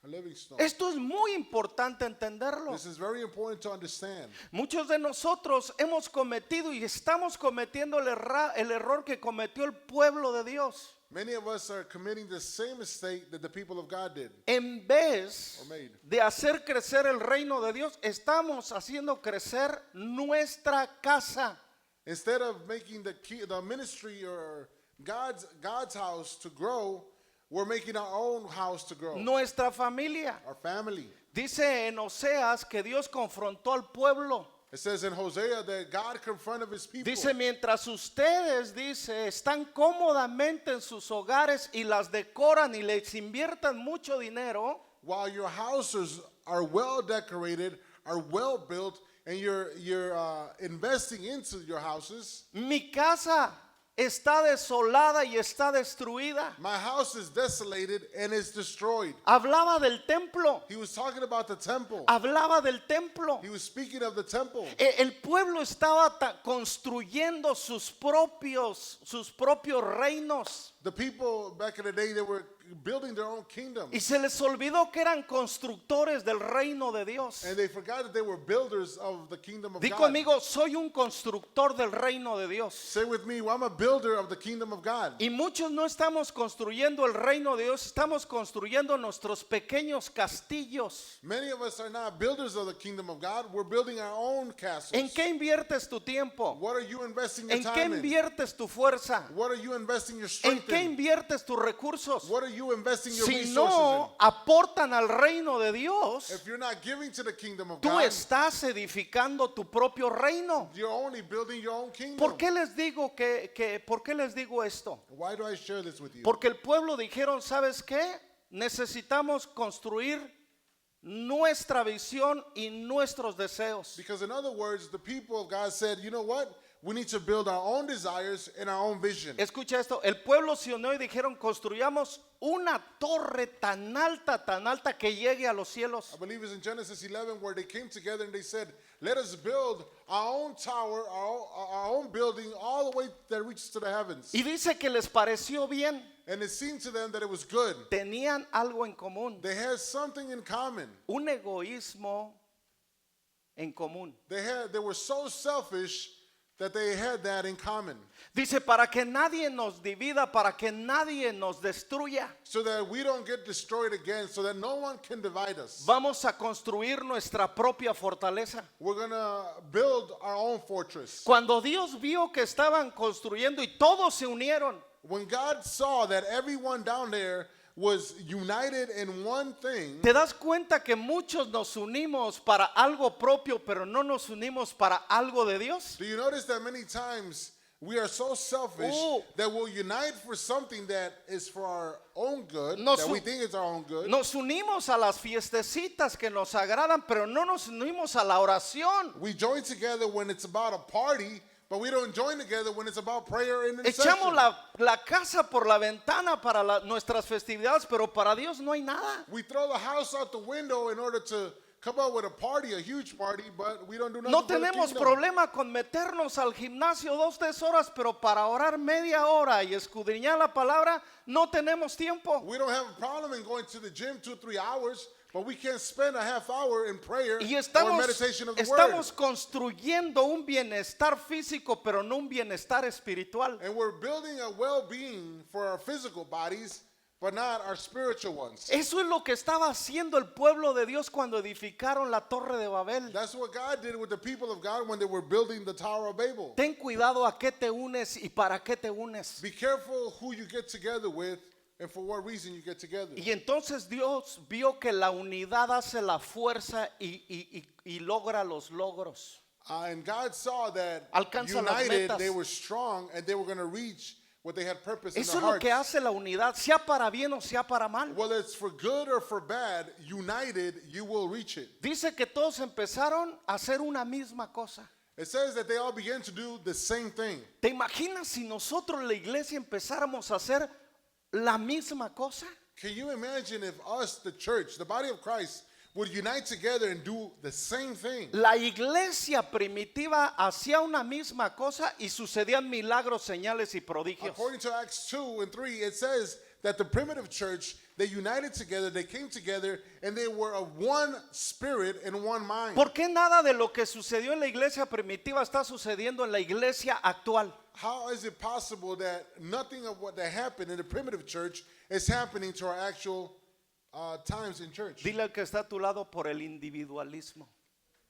[SPEAKER 1] A living stone.
[SPEAKER 2] Esto es muy importante entenderlo.
[SPEAKER 1] This is very important to understand.
[SPEAKER 2] Muchos de nosotros hemos cometido y estamos cometiendo el error que cometió el pueblo de Dios.
[SPEAKER 1] Many of us are committing the same mistake that the people of God did.
[SPEAKER 2] En vez
[SPEAKER 1] Or made.
[SPEAKER 2] de hacer crecer el reino de Dios, estamos haciendo crecer nuestra casa.
[SPEAKER 1] Instead of making the ministry or God's house to grow, we're making our own house to grow.
[SPEAKER 2] Nuestra familia.
[SPEAKER 1] Our family.
[SPEAKER 2] Dice en Oseas que Dios confrontó al pueblo.
[SPEAKER 1] It says in Hosea that God confronted his people.
[SPEAKER 2] Dice: mientras ustedes, dice, están cómodamente en sus hogares y las decoran y les inviertan mucho dinero,
[SPEAKER 1] While your houses are well decorated, are well built, and you're investing into your houses,
[SPEAKER 2] mi casa está desolada y está destruida.
[SPEAKER 1] my house is desolated and is destroyed.
[SPEAKER 2] Hablaba del templo.
[SPEAKER 1] He was talking about the temple.
[SPEAKER 2] Hablaba del templo.
[SPEAKER 1] He was speaking of the temple.
[SPEAKER 2] El pueblo estaba construyendo sus propios reinos.
[SPEAKER 1] The people back in the day, they were building their own kingdom.
[SPEAKER 2] Y se les olvidó que eran constructores del reino de Dios.
[SPEAKER 1] And they forgot that they were builders of the kingdom of
[SPEAKER 2] Di
[SPEAKER 1] God.
[SPEAKER 2] conmigo: soy un constructor del reino de Dios.
[SPEAKER 1] Say with me, well, I'm a builder of the kingdom of God.
[SPEAKER 2] Y muchos no estamos construyendo el reino de Dios, estamos construyendo nuestros pequeños castillos.
[SPEAKER 1] Many of us are not builders of the kingdom of God. We're building our own castles.
[SPEAKER 2] ¿En qué inviertes tu tiempo?
[SPEAKER 1] What are you investing your
[SPEAKER 2] ¿En qué
[SPEAKER 1] time in?
[SPEAKER 2] inviertes tu fuerza?
[SPEAKER 1] What are you investing your
[SPEAKER 2] ¿En
[SPEAKER 1] strength
[SPEAKER 2] qué
[SPEAKER 1] in?
[SPEAKER 2] inviertes tus recursos?
[SPEAKER 1] What are you investing your
[SPEAKER 2] si
[SPEAKER 1] resources
[SPEAKER 2] no aportan al reino de
[SPEAKER 1] in?
[SPEAKER 2] Dios,
[SPEAKER 1] If you're not giving to the kingdom of
[SPEAKER 2] tú
[SPEAKER 1] God,
[SPEAKER 2] estás edificando tu propio reino.
[SPEAKER 1] you're only building your own kingdom.
[SPEAKER 2] ¿Por qué les digo por qué les digo esto?
[SPEAKER 1] Why do I share this with you?
[SPEAKER 2] Porque el pueblo dijeron, ¿sabes qué? Necesitamos construir nuestra visión y nuestros deseos.
[SPEAKER 1] Because in other words, the people of God said, you know what? We need to build our own desires and our own vision.
[SPEAKER 2] Escucha esto, el pueblo se unió y dijeron, construyamos una torre tan alta que llegue a los cielos.
[SPEAKER 1] I believe it's in Genesis 11 where they came together and they said, let us build our own tower, our own building all the way that reaches to the heavens.
[SPEAKER 2] Y dice que les pareció bien,
[SPEAKER 1] And it seemed to them that it was good.
[SPEAKER 2] tenían algo en común,
[SPEAKER 1] They had something in common.
[SPEAKER 2] un egoísmo en común.
[SPEAKER 1] They were so selfish that they had that in common.
[SPEAKER 2] Dice, para que nadie nos divida, para que nadie nos destruya,
[SPEAKER 1] So that we don't get destroyed again, so that no one can divide us.
[SPEAKER 2] vamos a construir nuestra propia fortaleza.
[SPEAKER 1] We're going to build our own fortress.
[SPEAKER 2] Cuando Dios vio que estaban construyendo y todos se unieron,
[SPEAKER 1] When God saw that everyone down there was united in one thing,
[SPEAKER 2] ¿te das cuenta que muchos nos unimos para algo propio, pero no nos unimos para algo de Dios?
[SPEAKER 1] do you notice that many times we are so selfish that we'll unite for something that is for our own good, that we think is our own good?
[SPEAKER 2] Nos unimos a las fiestecitas que nos agradan, pero no nos unimos a la oración.
[SPEAKER 1] We join together when it's about a party, but we don't join together when it's about prayer and intercession.
[SPEAKER 2] Echamos la casa por la ventana para nuestras festividades, pero para Dios no hay nada.
[SPEAKER 1] We throw the house out the window in order to come up with a party, a huge party, but we don't do nothing
[SPEAKER 2] No
[SPEAKER 1] for the
[SPEAKER 2] tenemos
[SPEAKER 1] kingdom.
[SPEAKER 2] problema con meternos al gimnasio 2-3 horas, pero para orar media hora y escudriñar la palabra no tenemos tiempo.
[SPEAKER 1] We don't have a problem in going to the gym 2-3 hours, but we can't spend a half hour in prayer
[SPEAKER 2] Y
[SPEAKER 1] or meditation of the
[SPEAKER 2] estamos
[SPEAKER 1] word.
[SPEAKER 2] construyendo un bienestar físico, pero no un bienestar espiritual.
[SPEAKER 1] And we're building a well-being for our physical bodies, but not our spiritual ones.
[SPEAKER 2] Eso es lo que estaba haciendo el pueblo de Dios cuando edificaron la Torre de Babel.
[SPEAKER 1] That's what God did with the people of God when they were building the Tower of Babel.
[SPEAKER 2] Ten cuidado a qué te unes y para qué te unes.
[SPEAKER 1] Be careful who you get together with and for what reason you get together.
[SPEAKER 2] Y entonces Dios vio que la unidad hace la fuerza y logra los logros.
[SPEAKER 1] And God saw that
[SPEAKER 2] Alcanza las
[SPEAKER 1] united,
[SPEAKER 2] metas.
[SPEAKER 1] they were strong and they were going to reach what they had purpose in
[SPEAKER 2] Eso
[SPEAKER 1] their
[SPEAKER 2] es lo
[SPEAKER 1] hearts.
[SPEAKER 2] que hace la unidad, sea para bien o sea para mal.
[SPEAKER 1] Whether it's for good or for bad, united, you will reach it.
[SPEAKER 2] Dice que todos empezaron a hacer una misma cosa.
[SPEAKER 1] It says that they all began to do the same thing.
[SPEAKER 2] ¿Te imaginas si nosotros la iglesia empezáramos a hacer la misma cosa?
[SPEAKER 1] Can you imagine if us, the church, the body of Christ, would unite together and do the same thing?
[SPEAKER 2] La iglesia primitiva hacía una misma cosa y sucedían milagros, señales y prodigios.
[SPEAKER 1] According to Acts 2 and 3, it says that the primitive church, they united together, they came together, and they were of one spirit and one mind.
[SPEAKER 2] ¿Por qué nada de lo que sucedió en la iglesia primitiva está sucediendo en la iglesia actual?
[SPEAKER 1] How is it possible that nothing of what that happened in the primitive church is happening to our actual times in church?
[SPEAKER 2] Dile al que está a tu lado por el individualismo.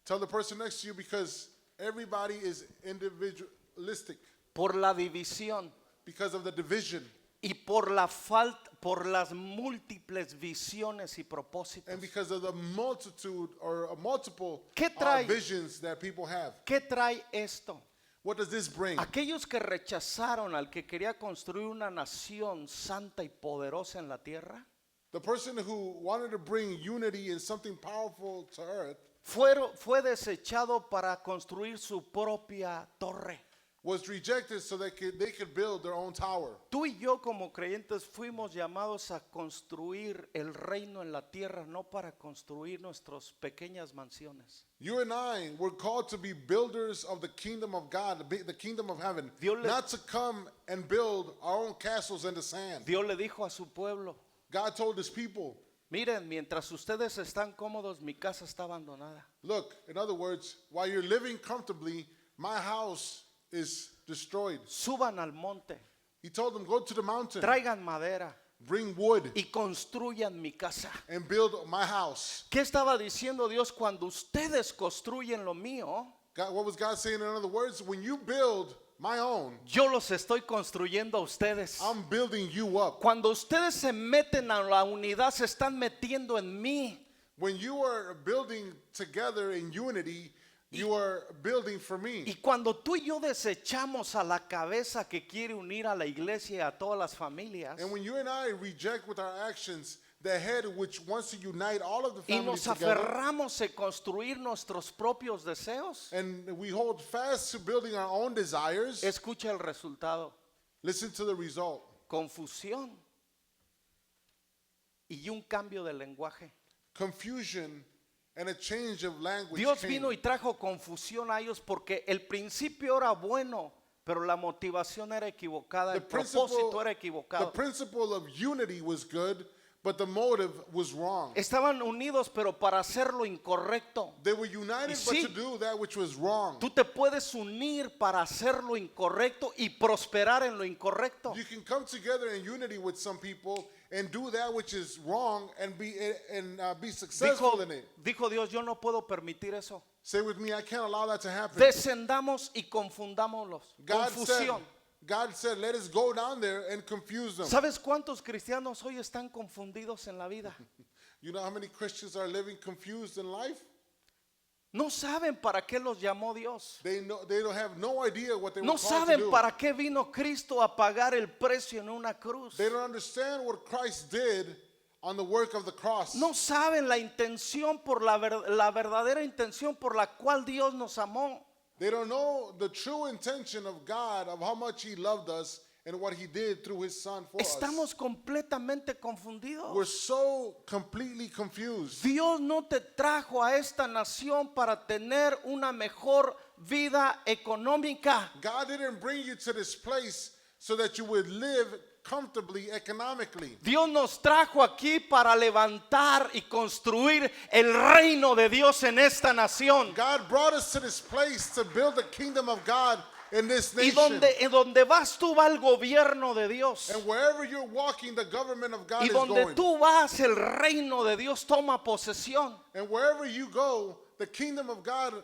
[SPEAKER 1] Tell the person next to you, because everybody is individualistic
[SPEAKER 2] Por la división
[SPEAKER 1] because of the division
[SPEAKER 2] y por las múltiples visiones y propósitos.
[SPEAKER 1] and because of the multitude or multiple
[SPEAKER 2] ¿Qué trae?
[SPEAKER 1] visions that people have.
[SPEAKER 2] ¿Qué trae esto?
[SPEAKER 1] What does this bring?
[SPEAKER 2] Aquellos que rechazaron al que quería construir una nación santa y poderosa en la tierra,
[SPEAKER 1] The person who wanted to bring unity and something powerful to earth
[SPEAKER 2] fue desechado para construir su propia torre.
[SPEAKER 1] was rejected so that they could build their own tower.
[SPEAKER 2] Tú y yo como creyentes fuimos llamados a construir el reino en la tierra, no para construir nuestras pequeñas mansiones.
[SPEAKER 1] You and I were called to be builders of the kingdom of God, the kingdom of heaven, not to come and build our own castles in the sand.
[SPEAKER 2] Dios le dijo a su pueblo,
[SPEAKER 1] God told his people,
[SPEAKER 2] miren, mientras ustedes están cómodos, mi casa está abandonada.
[SPEAKER 1] look, in other words, while you're living comfortably, my house is destroyed.
[SPEAKER 2] Suban al monte,
[SPEAKER 1] He told them, go to the mountain,
[SPEAKER 2] traigan madera
[SPEAKER 1] bring wood,
[SPEAKER 2] y construyan mi casa.
[SPEAKER 1] and build my house.
[SPEAKER 2] ¿Qué estaba diciendo Dios cuando ustedes construyen lo mío?
[SPEAKER 1] God, what was God saying in other words? When you build my own,
[SPEAKER 2] yo los estoy construyendo a ustedes.
[SPEAKER 1] I'm building you up.
[SPEAKER 2] Cuando ustedes se meten a la unidad, se están metiendo en mí.
[SPEAKER 1] When you are building together in unity, you are building for me.
[SPEAKER 2] Y cuando tú y yo desechamos a la cabeza que quiere unir a la iglesia y a todas las familias,
[SPEAKER 1] And when you and I reject with our actions the head which wants to unite all of the
[SPEAKER 2] y
[SPEAKER 1] families
[SPEAKER 2] nos
[SPEAKER 1] together,
[SPEAKER 2] aferramos a construir nuestros propios deseos,
[SPEAKER 1] and we hold fast to building our own desires,
[SPEAKER 2] escucha el resultado:
[SPEAKER 1] listen to the result.
[SPEAKER 2] confusión y un cambio de lenguaje.
[SPEAKER 1] Confusion and a change of language
[SPEAKER 2] Dios
[SPEAKER 1] came.
[SPEAKER 2] vino y trajo confusión a ellos porque el principio era bueno, pero la motivación era equivocada, el propósito era
[SPEAKER 1] The
[SPEAKER 2] equivocado.
[SPEAKER 1] principle of unity was good, but the motive was wrong.
[SPEAKER 2] Estaban unidos, pero para hacer lo incorrecto.
[SPEAKER 1] They were united,
[SPEAKER 2] Y
[SPEAKER 1] but
[SPEAKER 2] sí,
[SPEAKER 1] to do that which was wrong.
[SPEAKER 2] Tú te puedes unir para hacer lo incorrecto y prosperar en lo incorrecto.
[SPEAKER 1] You can come together in unity with some people and do that which is wrong and be successful in it.
[SPEAKER 2] Dijo Dios, yo no puedo permitir eso.
[SPEAKER 1] Say with me, I can't allow that to happen.
[SPEAKER 2] Descendamos y confundámoslos. Confusión.
[SPEAKER 1] God said, let us go down there and confuse them.
[SPEAKER 2] ¿Sabes cuántos cristianos hoy están confundidos en la vida?
[SPEAKER 1] You know how many Christians are living confused in life?
[SPEAKER 2] No saben para qué los llamó Dios.
[SPEAKER 1] They don't have no idea what they were
[SPEAKER 2] No
[SPEAKER 1] called to
[SPEAKER 2] saben
[SPEAKER 1] do.
[SPEAKER 2] para qué vino Cristo a pagar el precio en una cruz.
[SPEAKER 1] They don't understand what Christ did on the work of the cross.
[SPEAKER 2] No saben la intención por la verdadera intención por la cual Dios nos amó.
[SPEAKER 1] They don't know the true intention of God, of how much He loved us and what He did through His Son for us.
[SPEAKER 2] Estamos completamente confundidos.
[SPEAKER 1] We're so completely confused.
[SPEAKER 2] Dios no te trajo a esta nación para tener una mejor vida económica.
[SPEAKER 1] God didn't bring you to this place so that you would live comfortably economically.
[SPEAKER 2] Dios nos trajo aquí para levantar y construir el reino de Dios en esta nación.
[SPEAKER 1] God brought us to this place to build the kingdom of God in this
[SPEAKER 2] Y
[SPEAKER 1] nation.
[SPEAKER 2] en donde vas tú va el gobierno de Dios.
[SPEAKER 1] And wherever you're walking, the government of God
[SPEAKER 2] Y
[SPEAKER 1] is
[SPEAKER 2] donde
[SPEAKER 1] going.
[SPEAKER 2] tú vas el reino de Dios toma posesión.
[SPEAKER 1] And wherever you go, the kingdom of God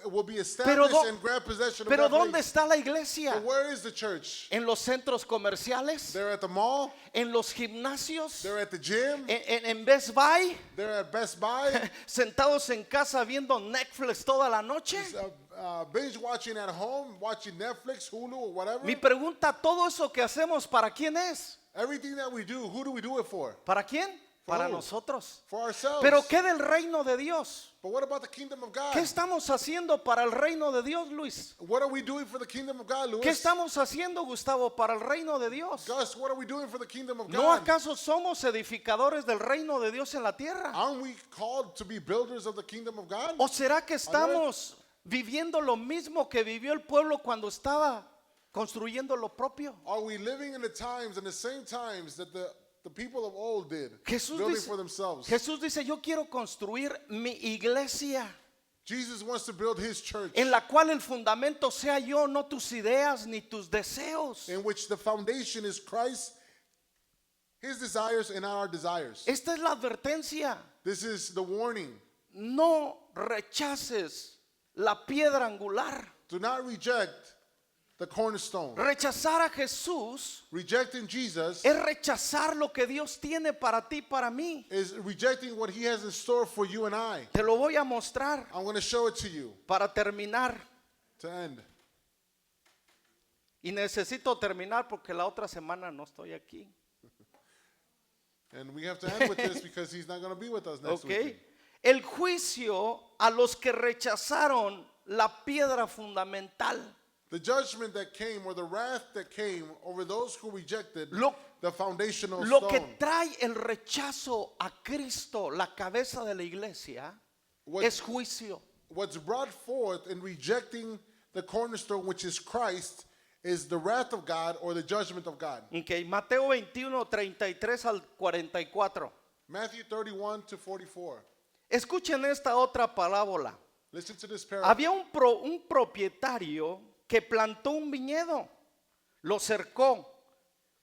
[SPEAKER 1] will be
[SPEAKER 2] Pero,
[SPEAKER 1] established and grab possession of
[SPEAKER 2] pero
[SPEAKER 1] that
[SPEAKER 2] ¿dónde
[SPEAKER 1] place.
[SPEAKER 2] está la iglesia?
[SPEAKER 1] But where is the church?
[SPEAKER 2] ¿En los centros comerciales?
[SPEAKER 1] They're at the mall.
[SPEAKER 2] ¿En los gimnasios?
[SPEAKER 1] They're at the gym.
[SPEAKER 2] ¿En Best Buy?
[SPEAKER 1] They're at Best Buy.
[SPEAKER 2] ¿Sentados en casa viendo Netflix toda la noche?
[SPEAKER 1] Binge watching at home, watching Netflix, Hulu, or whatever.
[SPEAKER 2] Mi pregunta, ¿todo eso que hacemos para quién es?
[SPEAKER 1] Everything that we do, who do we do it for?
[SPEAKER 2] ¿Para quién? Para
[SPEAKER 1] who?
[SPEAKER 2] nosotros.
[SPEAKER 1] For ourselves.
[SPEAKER 2] Pero ¿qué del reino de Dios?
[SPEAKER 1] But what about the kingdom of God?
[SPEAKER 2] ¿Qué estamos haciendo para el reino de Dios, Luis?
[SPEAKER 1] What are we doing for the kingdom of God, Louis?
[SPEAKER 2] ¿Qué estamos haciendo, Gustavo, para el reino de Dios?
[SPEAKER 1] Gus, what are we doing for the kingdom of
[SPEAKER 2] ¿No
[SPEAKER 1] God?
[SPEAKER 2] acaso somos edificadores del reino de Dios en la tierra?
[SPEAKER 1] Aren't we called to be builders of the kingdom of God?
[SPEAKER 2] ¿O será que estamos viviendo lo mismo que vivió el pueblo cuando estaba construyendo lo propio?
[SPEAKER 1] Are we living in the times, in the same times that the people of old did,
[SPEAKER 2] Jesús
[SPEAKER 1] building
[SPEAKER 2] dice,
[SPEAKER 1] for themselves?
[SPEAKER 2] Jesús dice, yo quiero construir mi iglesia
[SPEAKER 1] Jesus wants to build His church,
[SPEAKER 2] en la cual el fundamento sea yo, no tus ideas ni tus deseos.
[SPEAKER 1] in which the foundation is Christ, His desires, and not our desires.
[SPEAKER 2] Esta es la advertencia.
[SPEAKER 1] This is the warning.
[SPEAKER 2] No rechaces la piedra angular.
[SPEAKER 1] Do not reject the cornerstone.
[SPEAKER 2] Rechazar a Jesús
[SPEAKER 1] Rejecting Jesus
[SPEAKER 2] es rechazar lo que Dios tiene para ti, para mí.
[SPEAKER 1] is rejecting what He has in store for you and I.
[SPEAKER 2] Te lo voy a mostrar
[SPEAKER 1] I'm going to show it to you
[SPEAKER 2] para terminar.
[SPEAKER 1] to end.
[SPEAKER 2] Y necesito terminar porque la otra semana no estoy aquí.
[SPEAKER 1] And we have to end with this because He's not going to be with us next
[SPEAKER 2] ¿Ok?
[SPEAKER 1] week.
[SPEAKER 2] El juicio a los que rechazaron la piedra fundamental.
[SPEAKER 1] The judgment that came, or the wrath that came over those who rejected
[SPEAKER 2] Lo-
[SPEAKER 1] the foundational
[SPEAKER 2] Lo que
[SPEAKER 1] stone.
[SPEAKER 2] trae el rechazo a Cristo, la cabeza de la iglesia,
[SPEAKER 1] What-
[SPEAKER 2] es juicio.
[SPEAKER 1] What's brought forth in rejecting the cornerstone, which is Christ, is the wrath of God or the judgment of God.
[SPEAKER 2] Okay, Mateo 21, 33 al 44.
[SPEAKER 1] Matthew 31 to 44.
[SPEAKER 2] Escuchen esta otra parábola.
[SPEAKER 1] Listen to this parable.
[SPEAKER 2] Había un propietario que plantó un viñedo, lo cercó,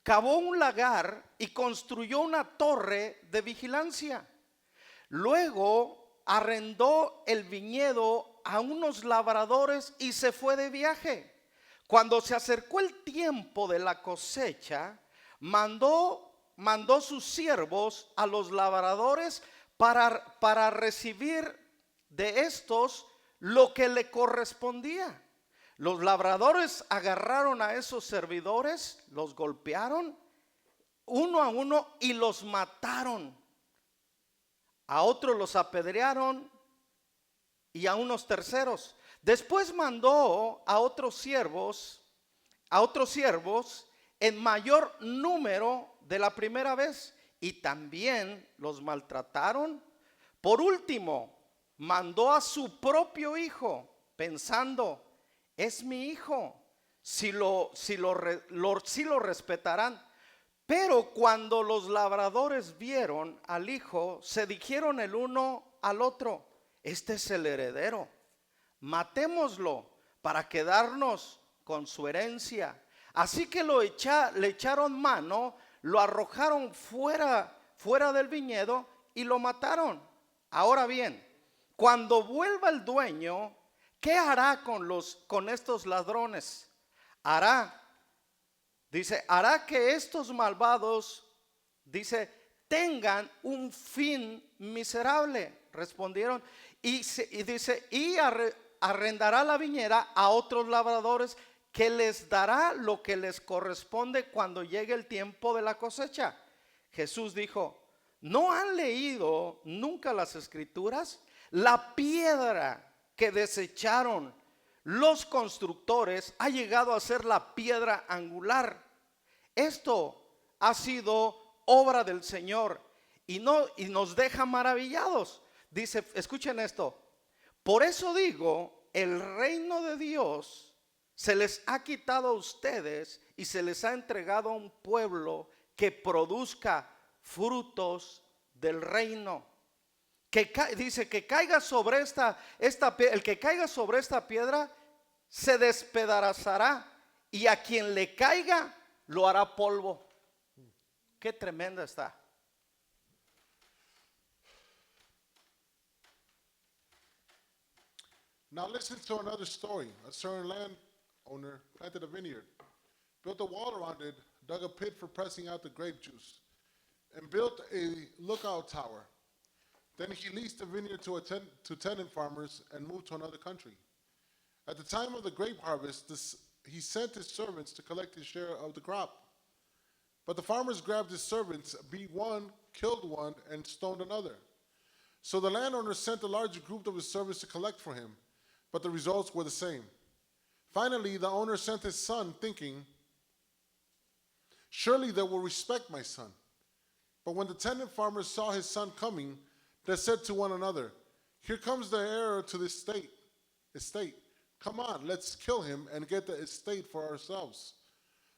[SPEAKER 2] cavó un lagar y construyó una torre de vigilancia. Luego arrendó el viñedo a unos labradores y se fue de viaje. Cuando se acercó el tiempo de la cosecha, mandó sus siervos a los labradores para recibir de estos lo que le correspondía. Los labradores agarraron a esos servidores, los golpearon uno a uno y los mataron. A otros los apedrearon y a unos terceros. Después mandó a otros siervos en mayor número de la primera vez y también los maltrataron. Por último, mandó a su propio hijo pensando, es mi hijo, si lo respetarán. Pero cuando los labradores vieron al hijo, se dijeron el uno al otro, este es el heredero, matémoslo para quedarnos con su herencia. Así que le echaron mano, lo arrojaron fuera del viñedo y lo mataron. Ahora bien, cuando vuelva el dueño, ¿qué hará con estos ladrones? Hará que estos malvados, tengan un fin miserable. Respondieron y arrendará la viñera a otros labradores que les dará lo que les corresponde cuando llegue el tiempo de la cosecha. Jesús dijo, ¿no han leído nunca las escrituras? La piedra que desecharon los constructores ha llegado a ser la piedra angular. Esto ha sido obra del Señor y nos deja maravillados. Dice, escuchen esto, por eso digo, el reino de Dios se les ha quitado a ustedes y se les ha entregado a un pueblo que produzca frutos del reino. Dice que caiga sobre el que caiga sobre esta piedra se despedazará y a quien le caiga lo hará polvo. Qué tremenda está.
[SPEAKER 1] Now listen to another story. A certain landowner planted a vineyard, built a wall around it, dug a pit for pressing out the grape juice, and built a lookout tower. Then he leased the vineyard to tenant farmers and moved to another country. At the time of the grape harvest, he sent his servants to collect his share of the crop. But the farmers grabbed his servants, beat one, killed one, and stoned another. So the landowner sent a larger group of his servants to collect for him, but the results were the same. Finally, the owner sent his son, thinking, surely they will respect my son. But when the tenant farmers saw his son coming, they said to one another, here comes the heir to this estate. Come on, let's kill him and get the estate for ourselves.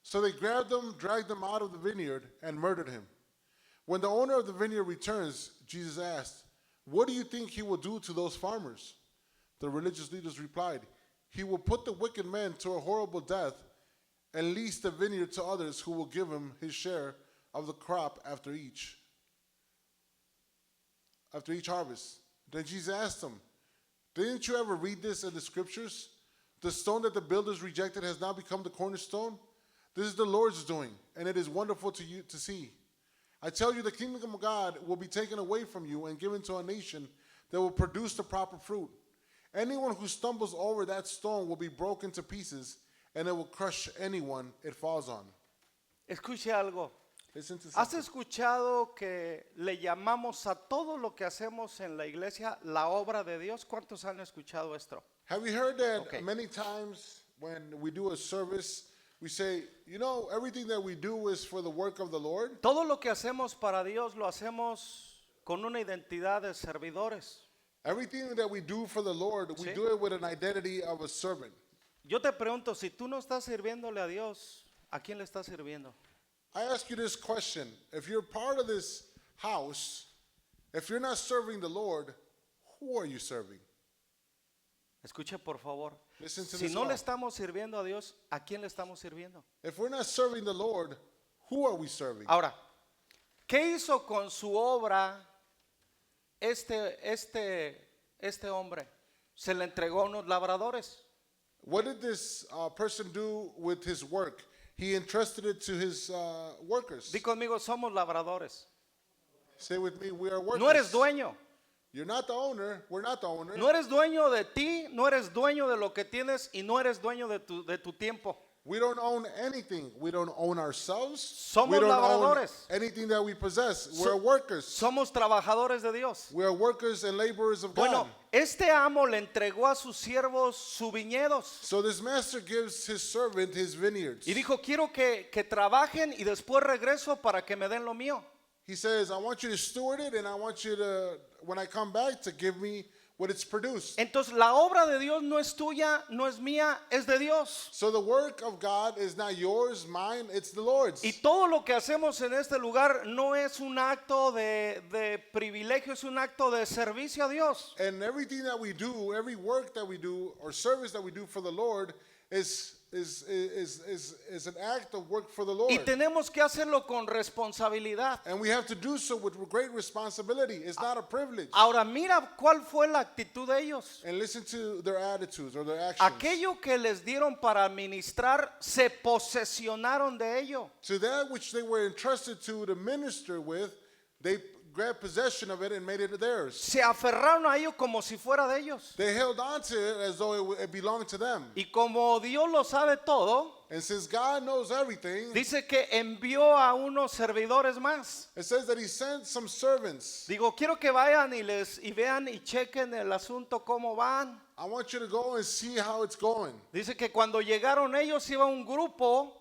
[SPEAKER 1] So they grabbed him, dragged him out of the vineyard, and murdered him. When the owner of the vineyard returns, Jesus asked, what do you think he will do to those farmers? The religious leaders replied, he will put the wicked man to a horrible death and lease the vineyard to others who will give him his share of the crop after each harvest. Then Jesus asked them, didn't you ever read this in the scriptures? The stone that the builders rejected has now become the cornerstone. This is the Lord's doing, and it is wonderful to you to see. I tell you, the kingdom of God will be taken away from you and given to a nation that will produce the proper fruit. Anyone who stumbles over that stone will be broken to pieces, and it will crush anyone it falls on.
[SPEAKER 2] Escuche algo.
[SPEAKER 1] Listen to
[SPEAKER 2] ¿Has
[SPEAKER 1] something.
[SPEAKER 2] escuchado que le llamamos a todo lo que hacemos en la iglesia la obra de Dios? ¿Cuántos han escuchado esto?
[SPEAKER 1] Have you heard that
[SPEAKER 2] Okay.
[SPEAKER 1] many times when we do a service, we say, you know, everything that we do is for the work of the Lord?
[SPEAKER 2] Todo lo que hacemos para Dios lo hacemos con una identidad de servidores.
[SPEAKER 1] Everything that we do for the Lord, we
[SPEAKER 2] Sí.
[SPEAKER 1] do it with an identity of a servant.
[SPEAKER 2] Yo te pregunto, si tú no estás sirviéndole a Dios, ¿a quién le estás sirviendo?
[SPEAKER 1] I ask you this question. If you're part of this house, if you're not serving the Lord, who are you serving?
[SPEAKER 2] Escuche por favor.
[SPEAKER 1] Listen to
[SPEAKER 2] Si
[SPEAKER 1] this
[SPEAKER 2] no le
[SPEAKER 1] well.
[SPEAKER 2] estamos sirviendo a Dios, ¿a quién le estamos sirviendo?
[SPEAKER 1] If we're not serving the Lord, who are we serving?
[SPEAKER 2] Ahora, ¿qué hizo con su obra este hombre? Se le entregó a unos labradores.
[SPEAKER 1] What did this person do with his work? He entrusted it to his workers.
[SPEAKER 2] Di conmigo, somos labradores.
[SPEAKER 1] Say with me, we are workers.
[SPEAKER 2] No eres dueño.
[SPEAKER 1] You're not the owner. We're not the owner.
[SPEAKER 2] No eres dueño de ti, no eres dueño de lo que tienes y no eres dueño de tu tiempo.
[SPEAKER 1] We don't own anything. We don't own ourselves.
[SPEAKER 2] Somos
[SPEAKER 1] we don't
[SPEAKER 2] labradores.
[SPEAKER 1] own anything that we possess. We're workers.
[SPEAKER 2] Somos trabajadores de Dios.
[SPEAKER 1] We are workers and laborers of
[SPEAKER 2] Bueno,
[SPEAKER 1] God.
[SPEAKER 2] este amo le entregó a sus siervos sus viñedos
[SPEAKER 1] So this master gives his servant his vineyards.
[SPEAKER 2] y dijo, quiero que trabajen y después regreso para que me den lo mío.
[SPEAKER 1] He says, I want you to steward it, and I want you to, when I come back, to give me what it's produced.
[SPEAKER 2] Entonces la obra de Dios no es tuya, no es mía, es de Dios.
[SPEAKER 1] So the work of God is not yours, mine, it's the Lord's.
[SPEAKER 2] Y todo lo que hacemos en este lugar no es un acto de privilegio, es un acto de servicio a Dios.
[SPEAKER 1] And everything that we do, every work that we do, or service that we do for the Lord is an act of work for the Lord.
[SPEAKER 2] Y tenemos que hacerlo con responsabilidad.
[SPEAKER 1] And we have to do so with great responsibility. It's not a privilege.
[SPEAKER 2] Ahora mira cuál fue la actitud de ellos.
[SPEAKER 1] And listen to their attitudes or their actions.
[SPEAKER 2] Aquello que les dieron para administrar, se posesionaron de ello.
[SPEAKER 1] To that which they were entrusted to minister with, they grabbed possession of it and made it theirs.
[SPEAKER 2] Se aferraron a ello como si fuera de ellos.
[SPEAKER 1] They held on to it as though it belonged to them.
[SPEAKER 2] Y como Dios lo sabe todo,
[SPEAKER 1] And since God knows everything,
[SPEAKER 2] dice que envió a unos servidores más.
[SPEAKER 1] it says that he sent some servants.
[SPEAKER 2] Digo, quiero que vayan y vean y chequen el asunto cómo van.
[SPEAKER 1] I want you to go and see how it's going.
[SPEAKER 2] Dice que cuando llegaron ellos iba un grupo.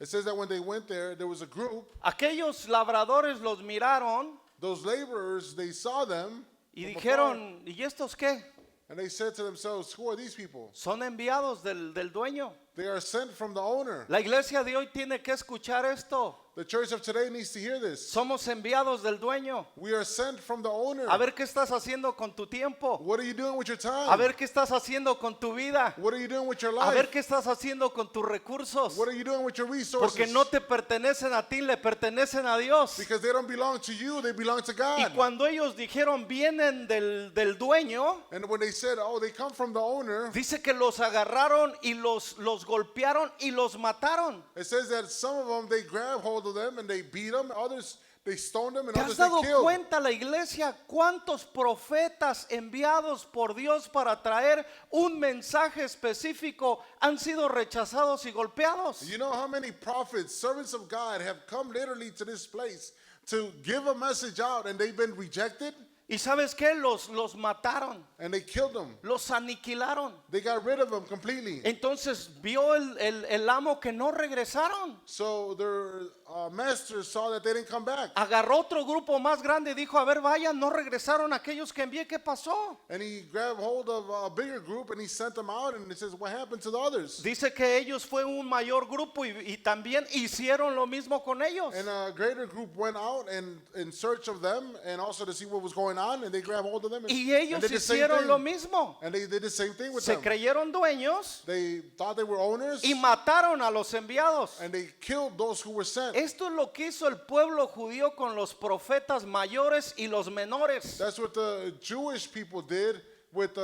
[SPEAKER 1] It says that when they went there was a group.
[SPEAKER 2] Aquellos labradores los miraron
[SPEAKER 1] Those laborers, they saw them
[SPEAKER 2] y
[SPEAKER 1] from
[SPEAKER 2] dijeron, ¿y estos qué?
[SPEAKER 1] afar, and they said to themselves, who are these people?
[SPEAKER 2] Son enviados del dueño.
[SPEAKER 1] They are sent from the owner.
[SPEAKER 2] La iglesia de hoy tiene que escuchar esto.
[SPEAKER 1] The church of today needs to hear this.
[SPEAKER 2] Somos enviados del dueño.
[SPEAKER 1] We are sent from the owner.
[SPEAKER 2] A ver qué estás haciendo con tu tiempo.
[SPEAKER 1] What are you doing with your time?
[SPEAKER 2] A ver qué estás haciendo con tu vida.
[SPEAKER 1] What are you doing with your
[SPEAKER 2] A ver
[SPEAKER 1] life?
[SPEAKER 2] qué estás haciendo con tus recursos.
[SPEAKER 1] What are you doing with your resources?
[SPEAKER 2] Porque no te pertenecen a ti, le pertenecen a Dios.
[SPEAKER 1] Because they don't belong to you, they belong to God.
[SPEAKER 2] Y cuando ellos dijeron vienen del dueño,
[SPEAKER 1] And when they said, oh, they come from the owner,
[SPEAKER 2] dice que los agarraron y los golpearon y los mataron.
[SPEAKER 1] it says that some of them, they grab hold of them and they beat them. Others, they stoned them, and
[SPEAKER 2] ¿Te
[SPEAKER 1] others
[SPEAKER 2] has
[SPEAKER 1] they
[SPEAKER 2] dado
[SPEAKER 1] killed.
[SPEAKER 2] cuenta la iglesia cuántos profetas enviados por Dios para traer un mensaje específico han sido rechazados y golpeados?
[SPEAKER 1] You know how many prophets, servants of God, have come literally to this place to give a message out, and they've been rejected,
[SPEAKER 2] ¿Y sabes qué? Los mataron,
[SPEAKER 1] and they killed them.
[SPEAKER 2] los aniquilaron.
[SPEAKER 1] They got rid of them completely.
[SPEAKER 2] Entonces vio el amo que no regresaron.
[SPEAKER 1] So their master saw that they didn't come back.
[SPEAKER 2] Agarró otro grupo más grande y dijo, a ver, vayan, no regresaron aquellos que envié, ¿qué pasó?
[SPEAKER 1] And he grabbed hold of a bigger group and he sent them out, and he says, what happened to the others?
[SPEAKER 2] Dice que ellos fue un mayor grupo y también hicieron lo mismo con ellos.
[SPEAKER 1] And a greater group went out and in search of them, and also to see what was going on, and they grabbed hold of them and,
[SPEAKER 2] Y
[SPEAKER 1] and
[SPEAKER 2] ellos
[SPEAKER 1] did the same
[SPEAKER 2] hicieron
[SPEAKER 1] thing.
[SPEAKER 2] lo mismo.
[SPEAKER 1] And they did the same thing with
[SPEAKER 2] Se
[SPEAKER 1] them.
[SPEAKER 2] creyeron dueños
[SPEAKER 1] They thought they were owners,
[SPEAKER 2] y mataron a los enviados.
[SPEAKER 1] and they killed those who were sent.
[SPEAKER 2] Esto es lo que hizo el pueblo judío con los profetas mayores y los menores.
[SPEAKER 1] That's what the Jewish people did with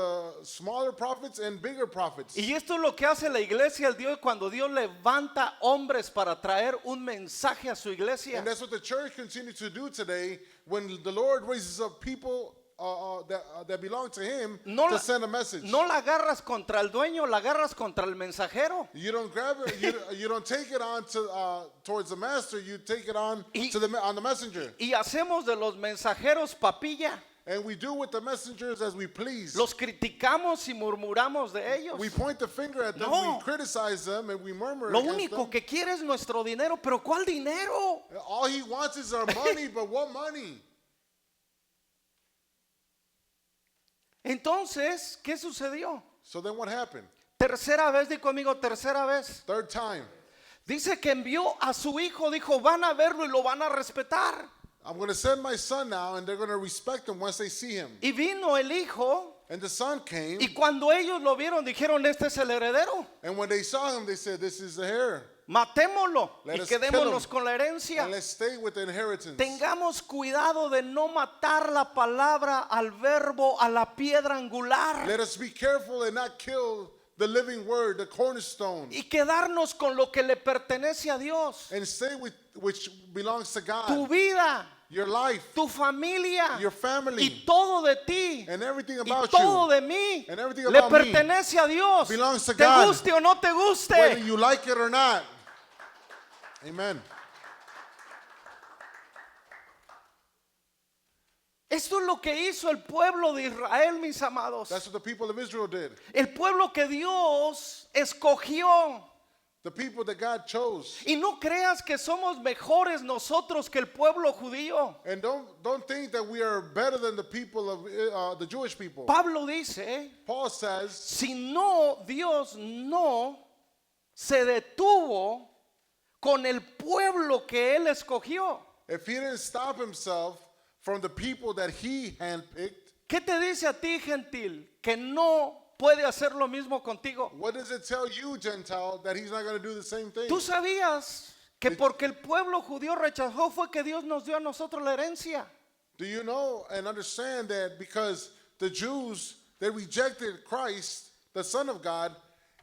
[SPEAKER 1] smaller prophets and bigger prophets.
[SPEAKER 2] Y esto es lo que hace la iglesia el día de hoy cuando Dios levanta hombres para traer un mensaje a su iglesia.
[SPEAKER 1] And that's what the church continues to do today when the Lord raises up people that belong to Him to send a message.
[SPEAKER 2] No la agarras contra el dueño, la agarras contra el mensajero.
[SPEAKER 1] You don't grab it. You don't take it on towards the master. You take it on
[SPEAKER 2] Y-
[SPEAKER 1] on the messenger.
[SPEAKER 2] Y hacemos de los mensajeros papilla.
[SPEAKER 1] And we do with the messengers as we please.
[SPEAKER 2] Los criticamos y murmuramos de ellos.
[SPEAKER 1] We point the finger at them.
[SPEAKER 2] No.
[SPEAKER 1] We criticize them and we murmur
[SPEAKER 2] Lo
[SPEAKER 1] against
[SPEAKER 2] único
[SPEAKER 1] them.
[SPEAKER 2] que quiere es nuestro dinero, pero ¿cuál dinero?
[SPEAKER 1] All he wants is our money, but what money?
[SPEAKER 2] Entonces, ¿qué sucedió?
[SPEAKER 1] So then what happened?
[SPEAKER 2] Tercera vez, di conmigo, tercera vez.
[SPEAKER 1] Third time.
[SPEAKER 2] Dice que envió a su hijo, dijo, van a verlo y lo van a respetar.
[SPEAKER 1] I'm going to send my son now, and they're going to respect him once they see him.
[SPEAKER 2] Y vino el hijo,
[SPEAKER 1] And the son came,
[SPEAKER 2] y cuando ellos lo vieron, dijeron, este es el heredero.
[SPEAKER 1] and when they saw him, they said, "This is the heir,
[SPEAKER 2] Matémoslo
[SPEAKER 1] Let
[SPEAKER 2] y
[SPEAKER 1] us kill
[SPEAKER 2] quedémonos
[SPEAKER 1] him.
[SPEAKER 2] con la herencia.
[SPEAKER 1] and let's stay with the inheritance."
[SPEAKER 2] Tengamos cuidado de no matar la palabra al verbo, a la piedra angular.
[SPEAKER 1] Let us be careful and not kill the living word, the cornerstone,
[SPEAKER 2] y quedarnos con lo que le pertenece a Dios.
[SPEAKER 1] and stay with which belongs to
[SPEAKER 2] Tu
[SPEAKER 1] God.
[SPEAKER 2] vida,
[SPEAKER 1] Your life,
[SPEAKER 2] tu familia
[SPEAKER 1] your family,
[SPEAKER 2] y todo de ti
[SPEAKER 1] and everything
[SPEAKER 2] y
[SPEAKER 1] about
[SPEAKER 2] todo
[SPEAKER 1] you
[SPEAKER 2] de mí
[SPEAKER 1] and everything
[SPEAKER 2] le
[SPEAKER 1] about me
[SPEAKER 2] pertenece a Dios.
[SPEAKER 1] belongs to
[SPEAKER 2] Te
[SPEAKER 1] God.
[SPEAKER 2] guste o no te
[SPEAKER 1] whether
[SPEAKER 2] guste.
[SPEAKER 1] you like it or not. Amen.
[SPEAKER 2] Esto es lo que hizo el pueblo de Israel, mis amados.
[SPEAKER 1] That's what the people of Israel did.
[SPEAKER 2] El pueblo que Dios escogió.
[SPEAKER 1] The people that God chose.
[SPEAKER 2] Y no creas que somos mejores nosotros que el pueblo judío.
[SPEAKER 1] And don't think that we are better than the people of the Jewish people.
[SPEAKER 2] Pablo dice,
[SPEAKER 1] Paul says,
[SPEAKER 2] si no, Dios no se detuvo con el pueblo que él escogió.
[SPEAKER 1] if he didn't stop himself from the people that he handpicked,
[SPEAKER 2] ¿Qué te dice a ti, gentil, que no puede hacer lo mismo contigo?
[SPEAKER 1] what does it tell you, Gentile, that he's not going to do the same thing?
[SPEAKER 2] ¿Tú sabías que porque el pueblo judío rechazó fue que Dios nos dio a nosotros la herencia?
[SPEAKER 1] Do you know and understand that because the Jews, they rejected Christ, the Son of God,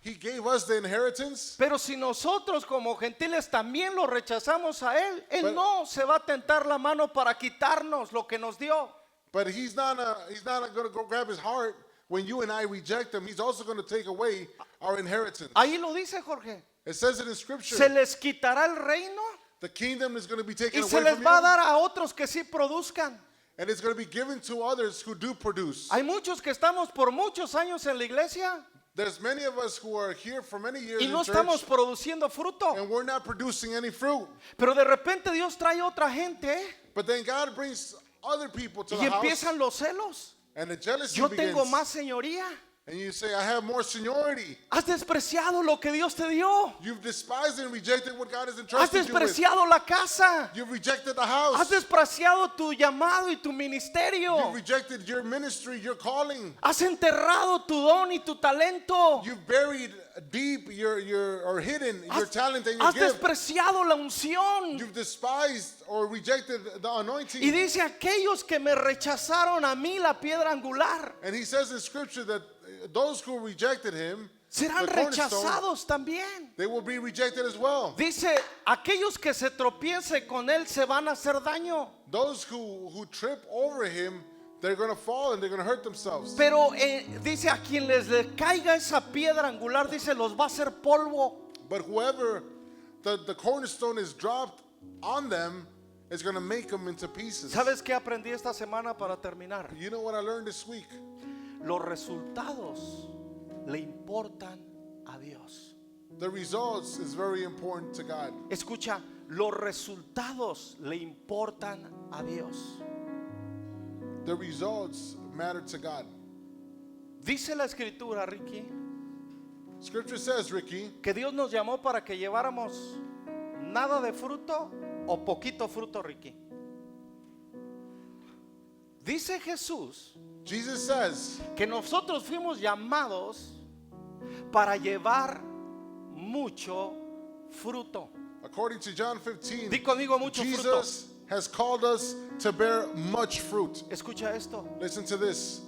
[SPEAKER 1] he gave us the inheritance?
[SPEAKER 2] Pero si nosotros como gentiles también lo rechazamos a él, él
[SPEAKER 1] Pero-
[SPEAKER 2] no se va a tentar la mano para quitarnos lo que nos dio.
[SPEAKER 1] But he's not going to go grab his heart when you and I reject him. He's also going to take away our inheritance.
[SPEAKER 2] Ahí lo dice Jorge.
[SPEAKER 1] It says it in Scripture.
[SPEAKER 2] Se les quitará el reino
[SPEAKER 1] The kingdom is going to be taken
[SPEAKER 2] y se
[SPEAKER 1] away
[SPEAKER 2] les
[SPEAKER 1] from
[SPEAKER 2] va a
[SPEAKER 1] you,
[SPEAKER 2] dar a otros que sí produzcan.
[SPEAKER 1] and it's going to be given to others who do produce.
[SPEAKER 2] Hay muchos que estamos por muchos años en la iglesia
[SPEAKER 1] There's many of us who are here for many years
[SPEAKER 2] y
[SPEAKER 1] in
[SPEAKER 2] no
[SPEAKER 1] church,
[SPEAKER 2] estamos produciendo fruto.
[SPEAKER 1] and we're not producing any fruit.
[SPEAKER 2] Pero de repente Dios trae otra gente
[SPEAKER 1] But then God brings other people to
[SPEAKER 2] y
[SPEAKER 1] the house,
[SPEAKER 2] empiezan los celos.
[SPEAKER 1] and the jealousy
[SPEAKER 2] Yo
[SPEAKER 1] begins.
[SPEAKER 2] tengo más señoría.
[SPEAKER 1] And you say, I have more seniority.
[SPEAKER 2] Has despreciado lo que Dios te dio.
[SPEAKER 1] You've despised and rejected what God has
[SPEAKER 2] Has
[SPEAKER 1] entrusted you with.
[SPEAKER 2] despreciado la casa.
[SPEAKER 1] You've rejected the
[SPEAKER 2] Has
[SPEAKER 1] house.
[SPEAKER 2] despreciado tu llamado y tu ministerio.
[SPEAKER 1] You've rejected your ministry, your calling.
[SPEAKER 2] Has enterrado tu don y tu talento.
[SPEAKER 1] You've buried deep or hidden your
[SPEAKER 2] Has,
[SPEAKER 1] talent and your
[SPEAKER 2] has
[SPEAKER 1] gift.
[SPEAKER 2] despreciado la unción.
[SPEAKER 1] You've despised or rejected the anointing.
[SPEAKER 2] Y dice aquellos que me rechazaron a mí la piedra angular
[SPEAKER 1] And he says in Scripture that those who rejected him,
[SPEAKER 2] serán
[SPEAKER 1] the cornerstone,
[SPEAKER 2] rechazados también.
[SPEAKER 1] they will be rejected as well.
[SPEAKER 2] Dice aquellos que se tropiecen con él se van a hacer daño.
[SPEAKER 1] Those who trip over him, they're going to fall and they're going to hurt themselves.
[SPEAKER 2] Pero dice a quien les le caiga esa piedra angular, dice los va a hacer polvo.
[SPEAKER 1] But whoever the cornerstone is dropped on them is going to make them into pieces.
[SPEAKER 2] ¿Sabes qué aprendí esta semana para terminar?
[SPEAKER 1] You know what I learned this week?
[SPEAKER 2] Los resultados le importan a Dios.
[SPEAKER 1] The results is very important to God.
[SPEAKER 2] Escucha, los resultados le importan a Dios.
[SPEAKER 1] The results matter to God.
[SPEAKER 2] Dice la escritura, Ricky,
[SPEAKER 1] Scripture says, Ricky,
[SPEAKER 2] que Dios nos llamó para que lleváramos nada de fruto o poquito fruto, Ricky. Dice Jesús
[SPEAKER 1] Jesus says
[SPEAKER 2] que nosotros fuimos llamados para llevar mucho fruto.
[SPEAKER 1] according to John 15,
[SPEAKER 2] Di conmigo mucho fruto.
[SPEAKER 1] Jesus has called us to bear much fruit.
[SPEAKER 2] Escucha esto.
[SPEAKER 1] Listen to this.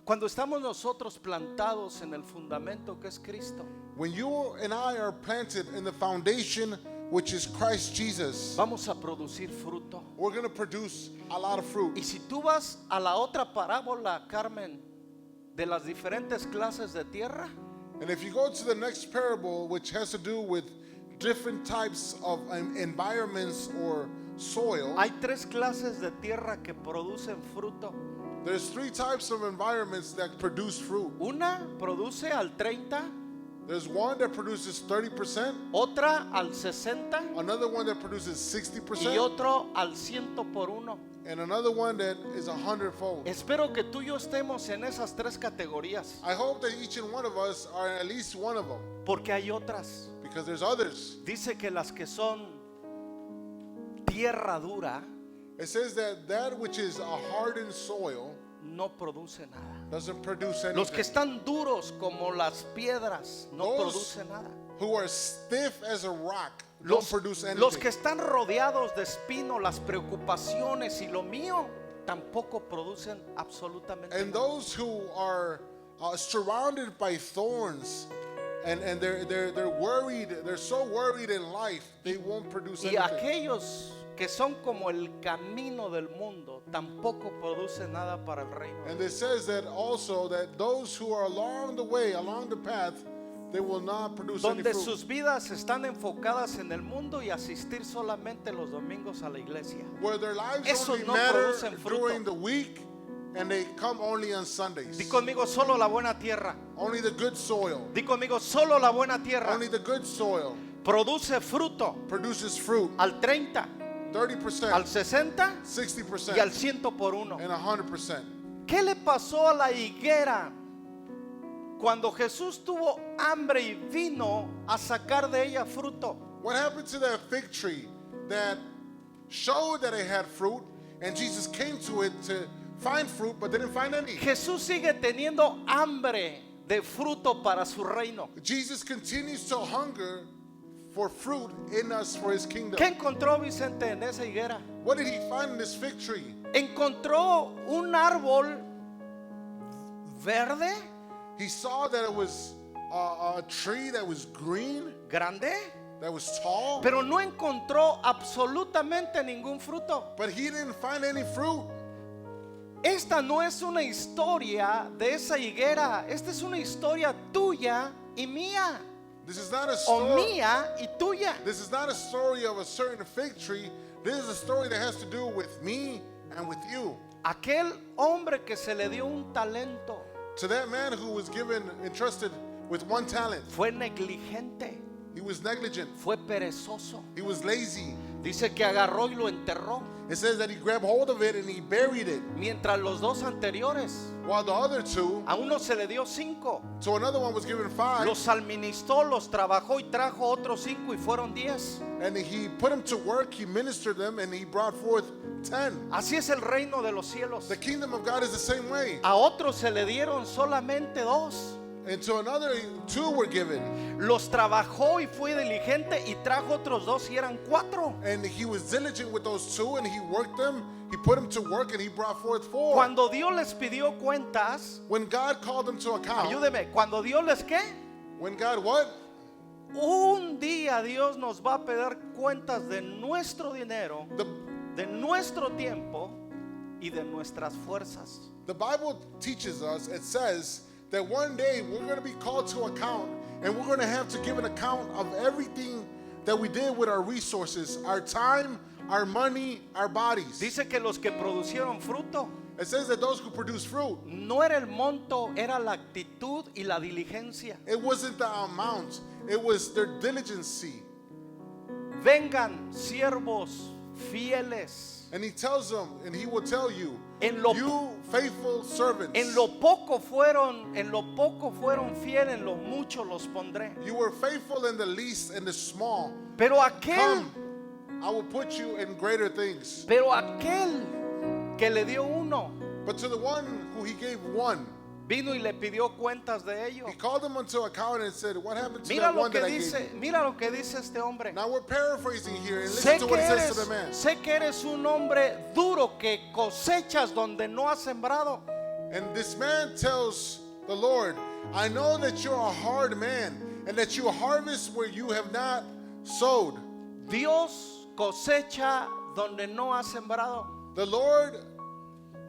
[SPEAKER 2] Cuando estamos nosotros plantados en el fundamento que es Cristo,
[SPEAKER 1] When you and I are planted in the foundation, which is Christ Jesus,
[SPEAKER 2] vamos a producir fruto.
[SPEAKER 1] we're going to produce a lot of fruit.
[SPEAKER 2] Y si tú vas a la otra parábola, Carmen, de las diferentes clases de tierra,
[SPEAKER 1] And if you go to the next parable, which has to do with different types of environments or soil,
[SPEAKER 2] hay tres clases de tierra que producen fruto.
[SPEAKER 1] there's three types of environments that produce fruit.
[SPEAKER 2] Una produce al 30,
[SPEAKER 1] There's one that produces 30%,
[SPEAKER 2] otra al 60
[SPEAKER 1] another one that produces
[SPEAKER 2] y
[SPEAKER 1] 60%,
[SPEAKER 2] otro al 100 por uno.
[SPEAKER 1] and another one that is 100-fold.
[SPEAKER 2] Espero que tú y yo estemos en esas tres categorías,
[SPEAKER 1] I hope that each and one of us are at least one of them,
[SPEAKER 2] porque hay otras.
[SPEAKER 1] because there's others.
[SPEAKER 2] Dice que las que son tierra dura
[SPEAKER 1] It says that which is a hardened soil
[SPEAKER 2] no produce nada.
[SPEAKER 1] doesn't produce
[SPEAKER 2] Los que
[SPEAKER 1] anything.
[SPEAKER 2] están duros como las piedras no
[SPEAKER 1] Those
[SPEAKER 2] produce nada.
[SPEAKER 1] who are stiff as a rock don't produce
[SPEAKER 2] Los que
[SPEAKER 1] anything.
[SPEAKER 2] están rodeados de espino, las preocupaciones y lo mío tampoco producen absolutamente
[SPEAKER 1] And
[SPEAKER 2] nada.
[SPEAKER 1] those who are surrounded by thorns, and they're worried. They're so worried in life they won't produce
[SPEAKER 2] Y
[SPEAKER 1] anything.
[SPEAKER 2] aquellos que son como el camino del mundo tampoco producen nada para el reino.
[SPEAKER 1] And it says that also that those who are along the way, along the path, they will not produce any
[SPEAKER 2] Donde
[SPEAKER 1] fruit.
[SPEAKER 2] sus vidas están enfocadas en el mundo y asistir solamente los domingos a la iglesia.
[SPEAKER 1] Where their lives
[SPEAKER 2] Esos
[SPEAKER 1] only
[SPEAKER 2] no
[SPEAKER 1] matter
[SPEAKER 2] producen fruto.
[SPEAKER 1] during the week, and they come only on Sundays.
[SPEAKER 2] Di conmigo, solo la buena tierra.
[SPEAKER 1] Only the good soil.
[SPEAKER 2] Di conmigo, solo la buena tierra
[SPEAKER 1] Only the good soil
[SPEAKER 2] produce fruto
[SPEAKER 1] produces fruit.
[SPEAKER 2] al 30,
[SPEAKER 1] 30%,
[SPEAKER 2] al 60
[SPEAKER 1] 60%,
[SPEAKER 2] y al 100 por uno.
[SPEAKER 1] and 100%.
[SPEAKER 2] ¿Qué le pasó a la higuera cuando Jesús tuvo hambre y vino a sacar de ella fruto?
[SPEAKER 1] What happened to that fig tree that showed that it had fruit, and Jesus came to it to find fruit but didn't find any?
[SPEAKER 2] Jesús sigue teniendo hambre de fruto para su reino.
[SPEAKER 1] Jesus continues to hunger for fruit in us for his kingdom.
[SPEAKER 2] ¿Qué encontró Vicente en esa higuera?
[SPEAKER 1] What did he find in this fig tree?
[SPEAKER 2] Encontró un árbol verde,
[SPEAKER 1] He saw that it was a tree that was green,
[SPEAKER 2] grande,
[SPEAKER 1] that was tall,
[SPEAKER 2] pero no encontró absolutamente ningún fruto.
[SPEAKER 1] but he didn't find any fruit.
[SPEAKER 2] Esta no es una historia de esa higuera, esta es una historia tuya y mía,
[SPEAKER 1] This is not a
[SPEAKER 2] o
[SPEAKER 1] story.
[SPEAKER 2] mía y tuya.
[SPEAKER 1] This is not a story of a certain fig tree. This is a story that has to do with me and with you.
[SPEAKER 2] Aquel hombre que se le dio un talento
[SPEAKER 1] To that man who was entrusted with one talent,
[SPEAKER 2] fue negligente,
[SPEAKER 1] he was negligent.
[SPEAKER 2] fue perezoso.
[SPEAKER 1] He was lazy.
[SPEAKER 2] Dice que agarró y lo enterró,
[SPEAKER 1] It says that he grabbed hold of it and he buried it.
[SPEAKER 2] mientras los dos anteriores,
[SPEAKER 1] While the other two,
[SPEAKER 2] a uno se le dio 5,
[SPEAKER 1] so another one was given 5,
[SPEAKER 2] los administró, los trabajó y trajo otros 5 y fueron 10.
[SPEAKER 1] and he put them to work, he ministered them, and he brought forth 10.
[SPEAKER 2] Así es el reino de los cielos.
[SPEAKER 1] The kingdom of God is the same way.
[SPEAKER 2] A otros se le dieron solamente 2.
[SPEAKER 1] And to another, 2 were given.
[SPEAKER 2] Los trabajó y fue diligente y trajo otros 2 y eran 4.
[SPEAKER 1] And he was diligent with those 2, and he worked them. He put them to work, and he brought forth 4.
[SPEAKER 2] Cuando Dios les pidió cuentas,
[SPEAKER 1] When God called them to account,
[SPEAKER 2] ayúdeme, cuando Dios les qué?
[SPEAKER 1] when God what?
[SPEAKER 2] Un día Dios nos va a pedir cuentas de nuestro dinero,
[SPEAKER 1] The,
[SPEAKER 2] de nuestro tiempo y de nuestras fuerzas.
[SPEAKER 1] the Bible teaches us, it says that one day we're going to be called to account, and we're going to have to give an account of everything that we did with our resources, our time, our money, our bodies.
[SPEAKER 2] Dice que los que producieron fruto
[SPEAKER 1] It says that those who produce fruit,
[SPEAKER 2] no era el monto, era la actitud y la diligencia.
[SPEAKER 1] it wasn't the amount, it was their diligency.
[SPEAKER 2] Vengan siervos fieles.
[SPEAKER 1] And he tells them, and he will tell you,
[SPEAKER 2] En lo-
[SPEAKER 1] you faithful servants,
[SPEAKER 2] En lo poco fueron fieles, en lo mucho los pondré.
[SPEAKER 1] you were faithful in the least and the small.
[SPEAKER 2] Pero aquel
[SPEAKER 1] Come, I will put you in greater things.
[SPEAKER 2] que le dio uno,
[SPEAKER 1] But to the one who he gave 1,
[SPEAKER 2] vino y le pidió cuentas de ello.
[SPEAKER 1] he called them unto account and said, what happened to
[SPEAKER 2] Mira
[SPEAKER 1] that
[SPEAKER 2] lo
[SPEAKER 1] one
[SPEAKER 2] que
[SPEAKER 1] that I gave
[SPEAKER 2] dice,
[SPEAKER 1] you?
[SPEAKER 2] mira lo que dice este hombre.
[SPEAKER 1] Now we're paraphrasing here, and
[SPEAKER 2] Sé
[SPEAKER 1] listen to
[SPEAKER 2] que
[SPEAKER 1] what he says to the man.
[SPEAKER 2] sé que eres un hombre duro que cosechas donde no has sembrado.
[SPEAKER 1] And this man tells the Lord, I know that you're a hard man, and that you harvest where you have not sowed.
[SPEAKER 2] Dios cosecha donde no ha sembrado.
[SPEAKER 1] The Lord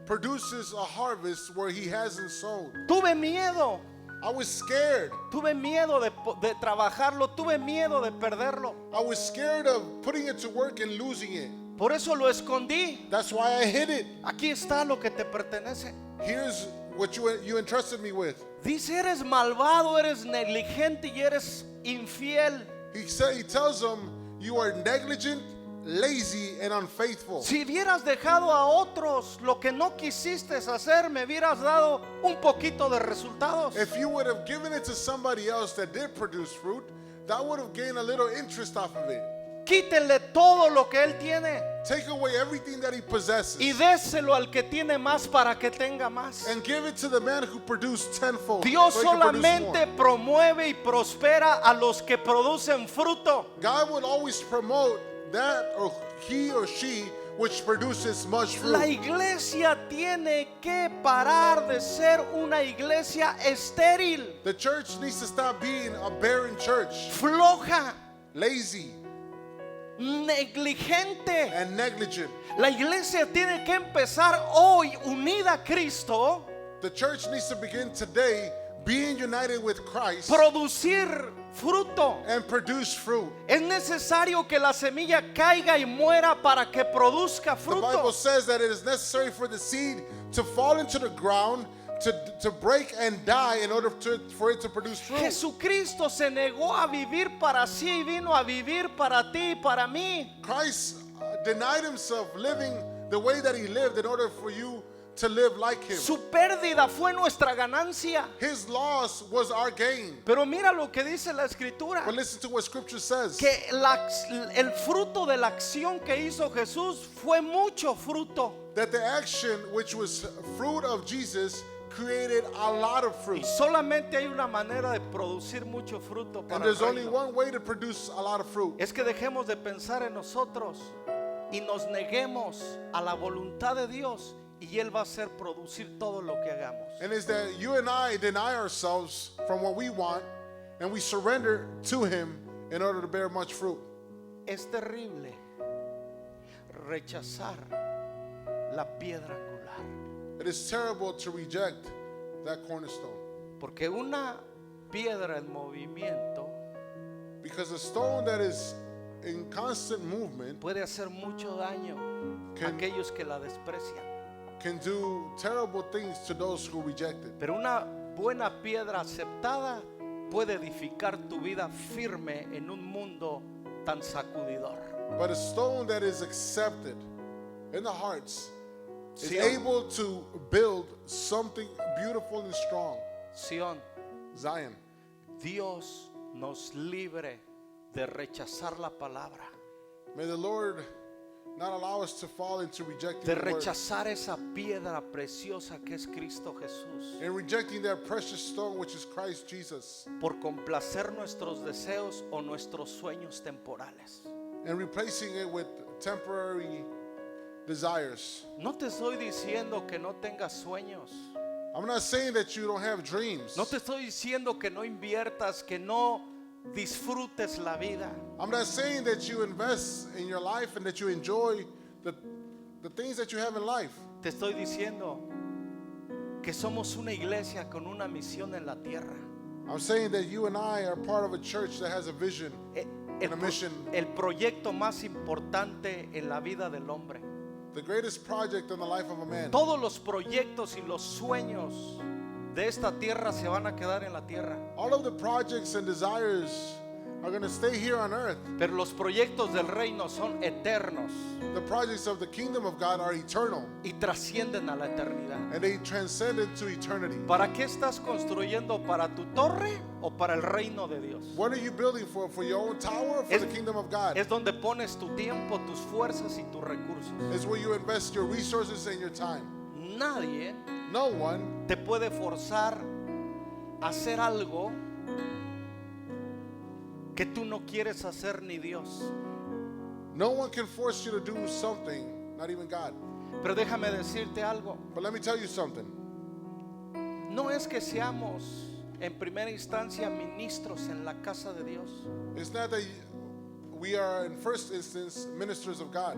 [SPEAKER 1] produces a harvest where he hasn't sown.
[SPEAKER 2] Tuve miedo
[SPEAKER 1] I was scared.
[SPEAKER 2] de trabajarlo, tuve miedo de perderlo.
[SPEAKER 1] I was scared of putting it to work and losing it.
[SPEAKER 2] Por eso lo escondí.
[SPEAKER 1] That's why I hid it.
[SPEAKER 2] Aquí está lo que te pertenece.
[SPEAKER 1] Here's what you entrusted me with.
[SPEAKER 2] Dice, eres malvado, eres negligente y eres infiel.
[SPEAKER 1] He tells them, you are negligent, lazy, and unfaithful.
[SPEAKER 2] Si hubieras dejado a otros lo que no quisiste hacer, me hubieras dado un poquito de resultados.
[SPEAKER 1] If you would have given it to somebody else that did produce fruit, that would have gained a little interest off of it.
[SPEAKER 2] Quítenle todo lo que él tiene
[SPEAKER 1] Take away everything that he possesses
[SPEAKER 2] y déselo al que tiene más para que tenga más.
[SPEAKER 1] and give it to the man who produced tenfold.
[SPEAKER 2] Dios
[SPEAKER 1] so he can produce
[SPEAKER 2] solamente
[SPEAKER 1] more.
[SPEAKER 2] promueve y prospera a los que producen fruto.
[SPEAKER 1] God will always promote that, or he or she which produces much
[SPEAKER 2] La
[SPEAKER 1] fruit.
[SPEAKER 2] iglesia tiene que parar de ser una iglesia estéril,
[SPEAKER 1] The church needs to stop being a barren church,
[SPEAKER 2] floja,
[SPEAKER 1] lazy
[SPEAKER 2] negligente.
[SPEAKER 1] and negligent.
[SPEAKER 2] La iglesia tiene que empezar hoy unida a Cristo,
[SPEAKER 1] The church needs to begin today being united with Christ
[SPEAKER 2] producir fruto.
[SPEAKER 1] and produce fruit.
[SPEAKER 2] Es necesario que la semilla caiga y muera para que produzca
[SPEAKER 1] The Bible
[SPEAKER 2] fruto.
[SPEAKER 1] says that it is necessary for the seed to fall into the ground, to break and die in order for it to produce fruit.
[SPEAKER 2] Jesucristo se negó a vivir para sí y vino a vivir para ti y para mí.
[SPEAKER 1] Christ denied himself living the way that he lived in order for you to live like him.
[SPEAKER 2] Su pérdida fue nuestra ganancia.
[SPEAKER 1] His loss was our gain.
[SPEAKER 2] Pero mira lo que dice la escritura,
[SPEAKER 1] But listen to what scripture says.
[SPEAKER 2] que el fruto de la acción que hizo Jesús fue mucho fruto.
[SPEAKER 1] That the action which was fruit of Jesus created a lot of
[SPEAKER 2] Y
[SPEAKER 1] fruit.
[SPEAKER 2] solamente hay una manera de producir mucho fruto
[SPEAKER 1] And
[SPEAKER 2] para el
[SPEAKER 1] there's only
[SPEAKER 2] reino.
[SPEAKER 1] one way to produce a lot of fruit.
[SPEAKER 2] Es que dejemos de pensar en nosotros y nos neguemos a la voluntad de Dios y Él va a hacer producir todo lo que hagamos.
[SPEAKER 1] And it's that you and I deny ourselves from what we want and we surrender to him in order to bear much fruit.
[SPEAKER 2] Es terrible rechazar la piedra angular,
[SPEAKER 1] It is terrible to reject that cornerstone
[SPEAKER 2] porque una piedra en movimiento
[SPEAKER 1] because a stone that is in constant movement
[SPEAKER 2] puede hacer mucho daño a
[SPEAKER 1] Can-
[SPEAKER 2] aquellos que la desprecian.
[SPEAKER 1] can do terrible things to those who reject it.
[SPEAKER 2] Pero una buena piedra aceptada puede edificar tu vida firme en un mundo tan sacudidor.
[SPEAKER 1] But a stone that is accepted in the hearts is
[SPEAKER 2] Sion.
[SPEAKER 1] able to build something beautiful and strong.
[SPEAKER 2] Sión,
[SPEAKER 1] Zion.
[SPEAKER 2] Dios nos libre de rechazar la palabra,
[SPEAKER 1] May the Lord not allow us to fall into rejecting
[SPEAKER 2] de
[SPEAKER 1] the word
[SPEAKER 2] rechazar esa piedra preciosa que es Cristo Jesús,
[SPEAKER 1] and rejecting that precious stone which is Christ Jesus
[SPEAKER 2] por complacer nuestros deseos o nuestros sueños temporales.
[SPEAKER 1] and replacing it with temporary desires.
[SPEAKER 2] No te estoy diciendo que no tengas sueños.
[SPEAKER 1] I'm not saying that you don't have dreams.
[SPEAKER 2] No te estoy diciendo que no inviertas, que no disfrutes la vida.
[SPEAKER 1] I'm not saying that you invest in your life and that you enjoy the things that you have in life.
[SPEAKER 2] Te estoy diciendo que somos una iglesia con una misión en la tierra.
[SPEAKER 1] I'm saying that you and I are part of a church that has a vision
[SPEAKER 2] Eh,
[SPEAKER 1] and a mission.
[SPEAKER 2] El proyecto más importante en la vida del hombre.
[SPEAKER 1] The greatest project in the life of a man.
[SPEAKER 2] Todos los proyectos y los sueños de esta tierra se van a quedar en la tierra.
[SPEAKER 1] All of the projects and desires are going to stay here on earth.
[SPEAKER 2] Pero los proyectos del reino son eternos
[SPEAKER 1] The projects of the kingdom of God are eternal
[SPEAKER 2] y trascienden a la eternidad.
[SPEAKER 1] and they transcend into eternity.
[SPEAKER 2] ¿Para qué estás construyendo? ¿Para tu torre o para el reino de Dios?
[SPEAKER 1] What are you building for? For your own tower or for
[SPEAKER 2] Es-
[SPEAKER 1] the kingdom of God?
[SPEAKER 2] Es donde pones tu tiempo, tus fuerzas y tus recursos.
[SPEAKER 1] It's where you invest your resources and your time.
[SPEAKER 2] Nadie
[SPEAKER 1] No one
[SPEAKER 2] te puede forzar a hacer algo que tú no quieres hacer ni Dios.
[SPEAKER 1] No one can force you to do something, not even God.
[SPEAKER 2] Pero déjame decirte algo.
[SPEAKER 1] But let me tell you something.
[SPEAKER 2] No es que seamos en primera instancia ministros en la casa de Dios.
[SPEAKER 1] It's not that we are, in first instance, ministers of God.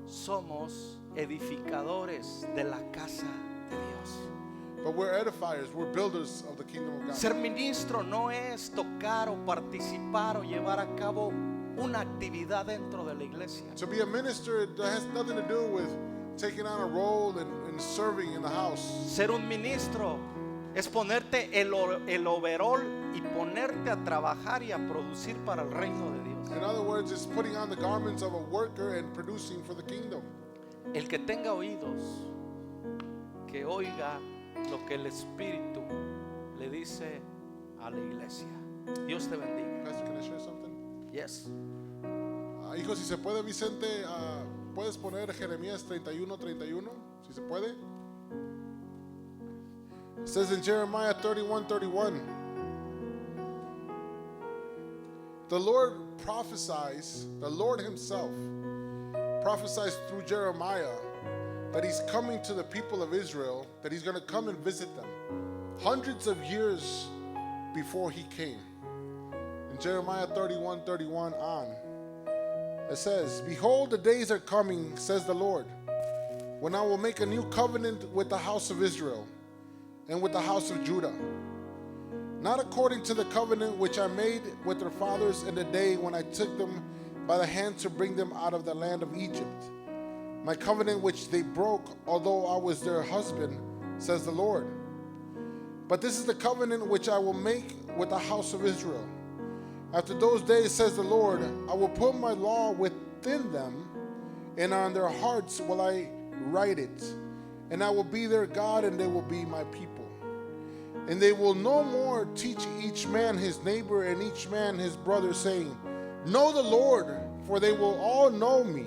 [SPEAKER 2] Somos edificadores de la casa de Dios.
[SPEAKER 1] But we're edifiers, we're builders of the kingdom of God.
[SPEAKER 2] Ser ministro no es tocar o participar o llevar a cabo una actividad dentro de la iglesia.
[SPEAKER 1] To be a minister, it has nothing to do with taking on a role and serving in the house.
[SPEAKER 2] Ser un ministro es ponerte el overall y ponerte a trabajar y a producir para el reino de Dios.
[SPEAKER 1] In other words, it's putting on the garments of a worker and producing for the kingdom.
[SPEAKER 2] El que tenga oídos, que oiga lo que el Espíritu le dice a la iglesia. Dios te bendiga.
[SPEAKER 1] Pastor, can I share something?
[SPEAKER 2] Yes.
[SPEAKER 1] Hijo, si se puede, Vicente, puedes poner Jeremías 31:31, si se puede. It says in Jeremiah 31:31, the Lord prophesies, the Lord himself prophesies through Jeremiah that he's coming to the people of Israel, that he's going to come and visit them hundreds of years before he came. In Jeremiah 31:31 on, it says, "Behold, the days are coming, says the Lord, when I will make a new covenant with the house of Israel and with the house of Judah, not according to the covenant which I made with their fathers in the day when I took them by the hand to bring them out of the land of Egypt, my covenant which they broke, although I was their husband, says the Lord. But this is the covenant which I will make with the house of Israel. After those days, says the Lord, I will put my law within them, and on their hearts will I write it, and I will be their God, and they will be my people. And they will no more teach each man his neighbor and each man his brother, saying, Know the Lord, for they will all know me.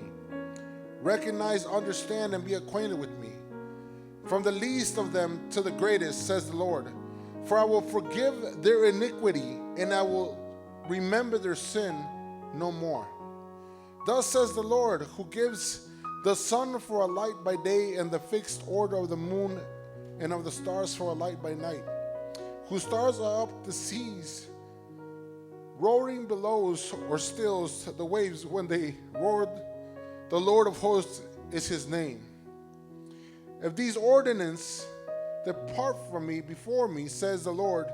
[SPEAKER 1] Recognize, understand, and be acquainted with me. From the least of them to the greatest, says the Lord. For I will forgive their iniquity, and I will remember their sin no more. Thus says the Lord, who gives the sun for a light by day, and the fixed order of the moon and of the stars for a light by night, who stars up the seas, roaring billows or stills the waves when they roared. The Lord of hosts is his name. If these ordinances depart from me before me, says the Lord,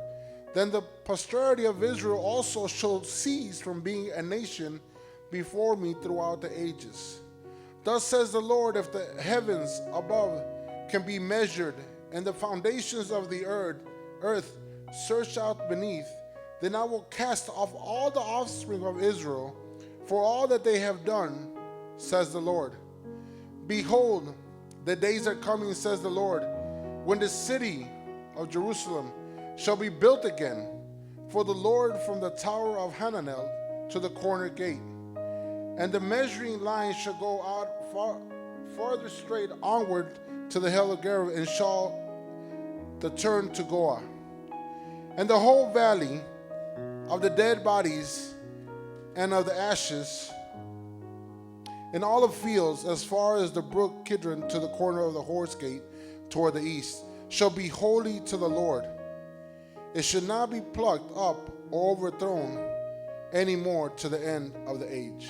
[SPEAKER 1] then the posterity of Israel also shall cease from being a nation before me throughout the ages. Thus says the Lord, if the heavens above can be measured, and the foundations of the earth searched out beneath, then I will cast off all the offspring of Israel for all that they have done, says the Lord. Behold, the days are coming, says the Lord, when the city of Jerusalem shall be built again for the Lord, from the tower of Hananel to the corner gate. And the measuring line shall go out farther straight onward to the hill of Gareb, and shall the turn to Goah. And the whole valley of the dead bodies and of the ashes, and all the fields as far as the brook Kidron to the corner of the horse gate toward the east, shall be holy to the Lord. It should not be plucked up or overthrown any more to the end of the age.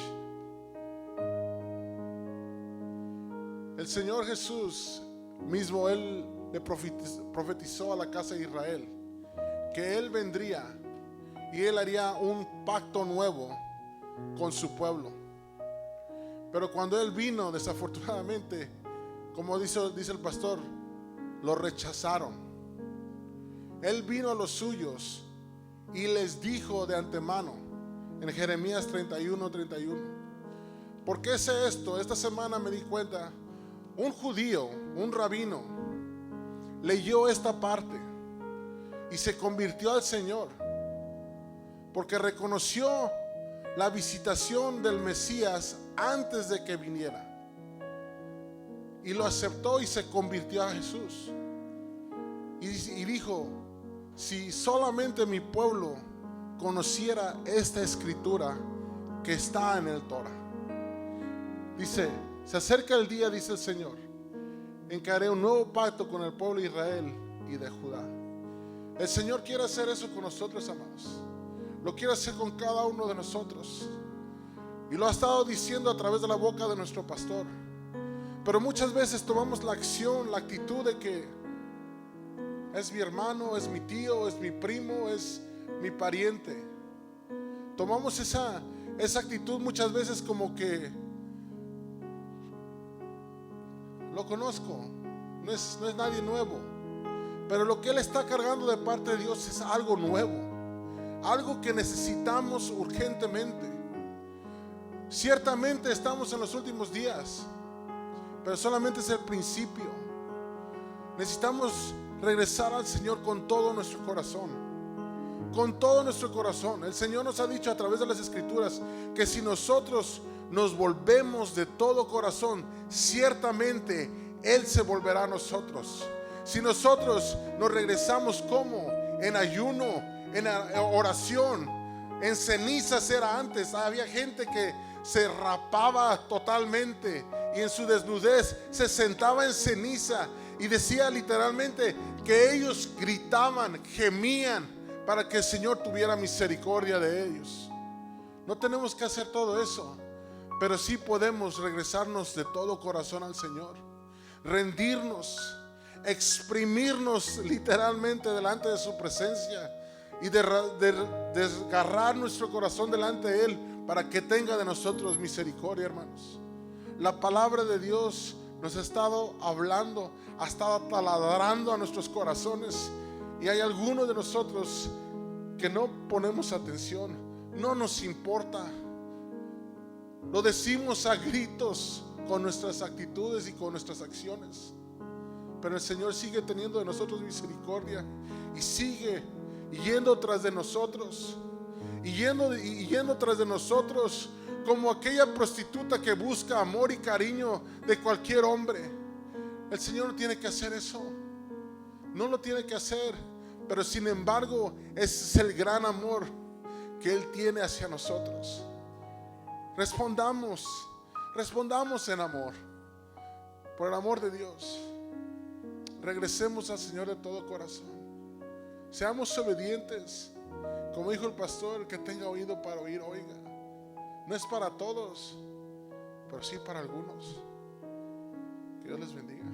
[SPEAKER 1] El Señor Jesús mismo, Él le profetizó a la casa de Israel que Él vendría y Él haría un pacto nuevo con su pueblo. Pero cuando Él vino, desafortunadamente, como dice el pastor, lo rechazaron. Él vino a los suyos y les dijo de antemano en Jeremías 31:31. ¿Por qué sé esto? Esta semana me di cuenta, un judío, un rabino, leyó esta parte y se convirtió al Señor porque reconoció la visitación del Mesías antes de que viniera, y lo aceptó y se convirtió a Jesús, y dijo, si solamente mi pueblo conociera esta escritura que está en el Torah. Dice, se acerca el día, dice el Señor, en que haré un nuevo pacto con el pueblo de Israel y de Judá. El Señor quiere hacer eso con nosotros, amados. Lo quiere hacer con cada uno de nosotros, y lo ha estado diciendo a través de la boca de nuestro pastor. Pero muchas veces tomamos la acción, la actitud de que es mi hermano, es mi tío, es mi primo, es mi pariente. Tomamos esa actitud muchas veces como que lo conozco, no es nadie nuevo. Pero lo que Él está cargando de parte de Dios es algo nuevo, algo que necesitamos urgentemente. Ciertamente estamos en los últimos días, pero solamente es el principio. Necesitamos regresar al Señor con todo nuestro corazón, con todo nuestro corazón. El Señor nos ha dicho a través de las Escrituras que si nosotros nos volvemos de todo corazón, ciertamente Él se volverá a nosotros. Si nosotros nos regresamos como en ayuno, en oración, en cenizas era antes. Había gente que se rapaba totalmente y en su desnudez se sentaba en ceniza, y decía literalmente que ellos gritaban, gemían para que el Señor tuviera misericordia de ellos. No tenemos que hacer todo eso, pero sí podemos regresarnos de todo corazón al Señor, rendirnos, exprimirnos literalmente delante de su presencia y desgarrar nuestro corazón delante de Él para que tenga de nosotros misericordia, hermanos. La palabra de Dios nos ha estado hablando, ha estado taladrando a nuestros corazones, y hay algunos de nosotros que no ponemos atención, no nos importa. Lo decimos a gritos con nuestras actitudes y con nuestras acciones, pero el Señor sigue teniendo de nosotros misericordia y sigue yendo tras de nosotros, y yendo tras de nosotros como aquella prostituta que busca amor y cariño de cualquier hombre. El Señor no tiene que hacer eso, no lo tiene que hacer, pero sin embargo ese es el gran amor que Él tiene hacia nosotros. Respondamos en amor, por el amor de Dios. Regresemos al Señor de todo corazón, seamos obedientes. Como dijo el pastor, el que tenga oído para oír, oiga. No es para todos, pero sí para algunos. Que Dios les bendiga.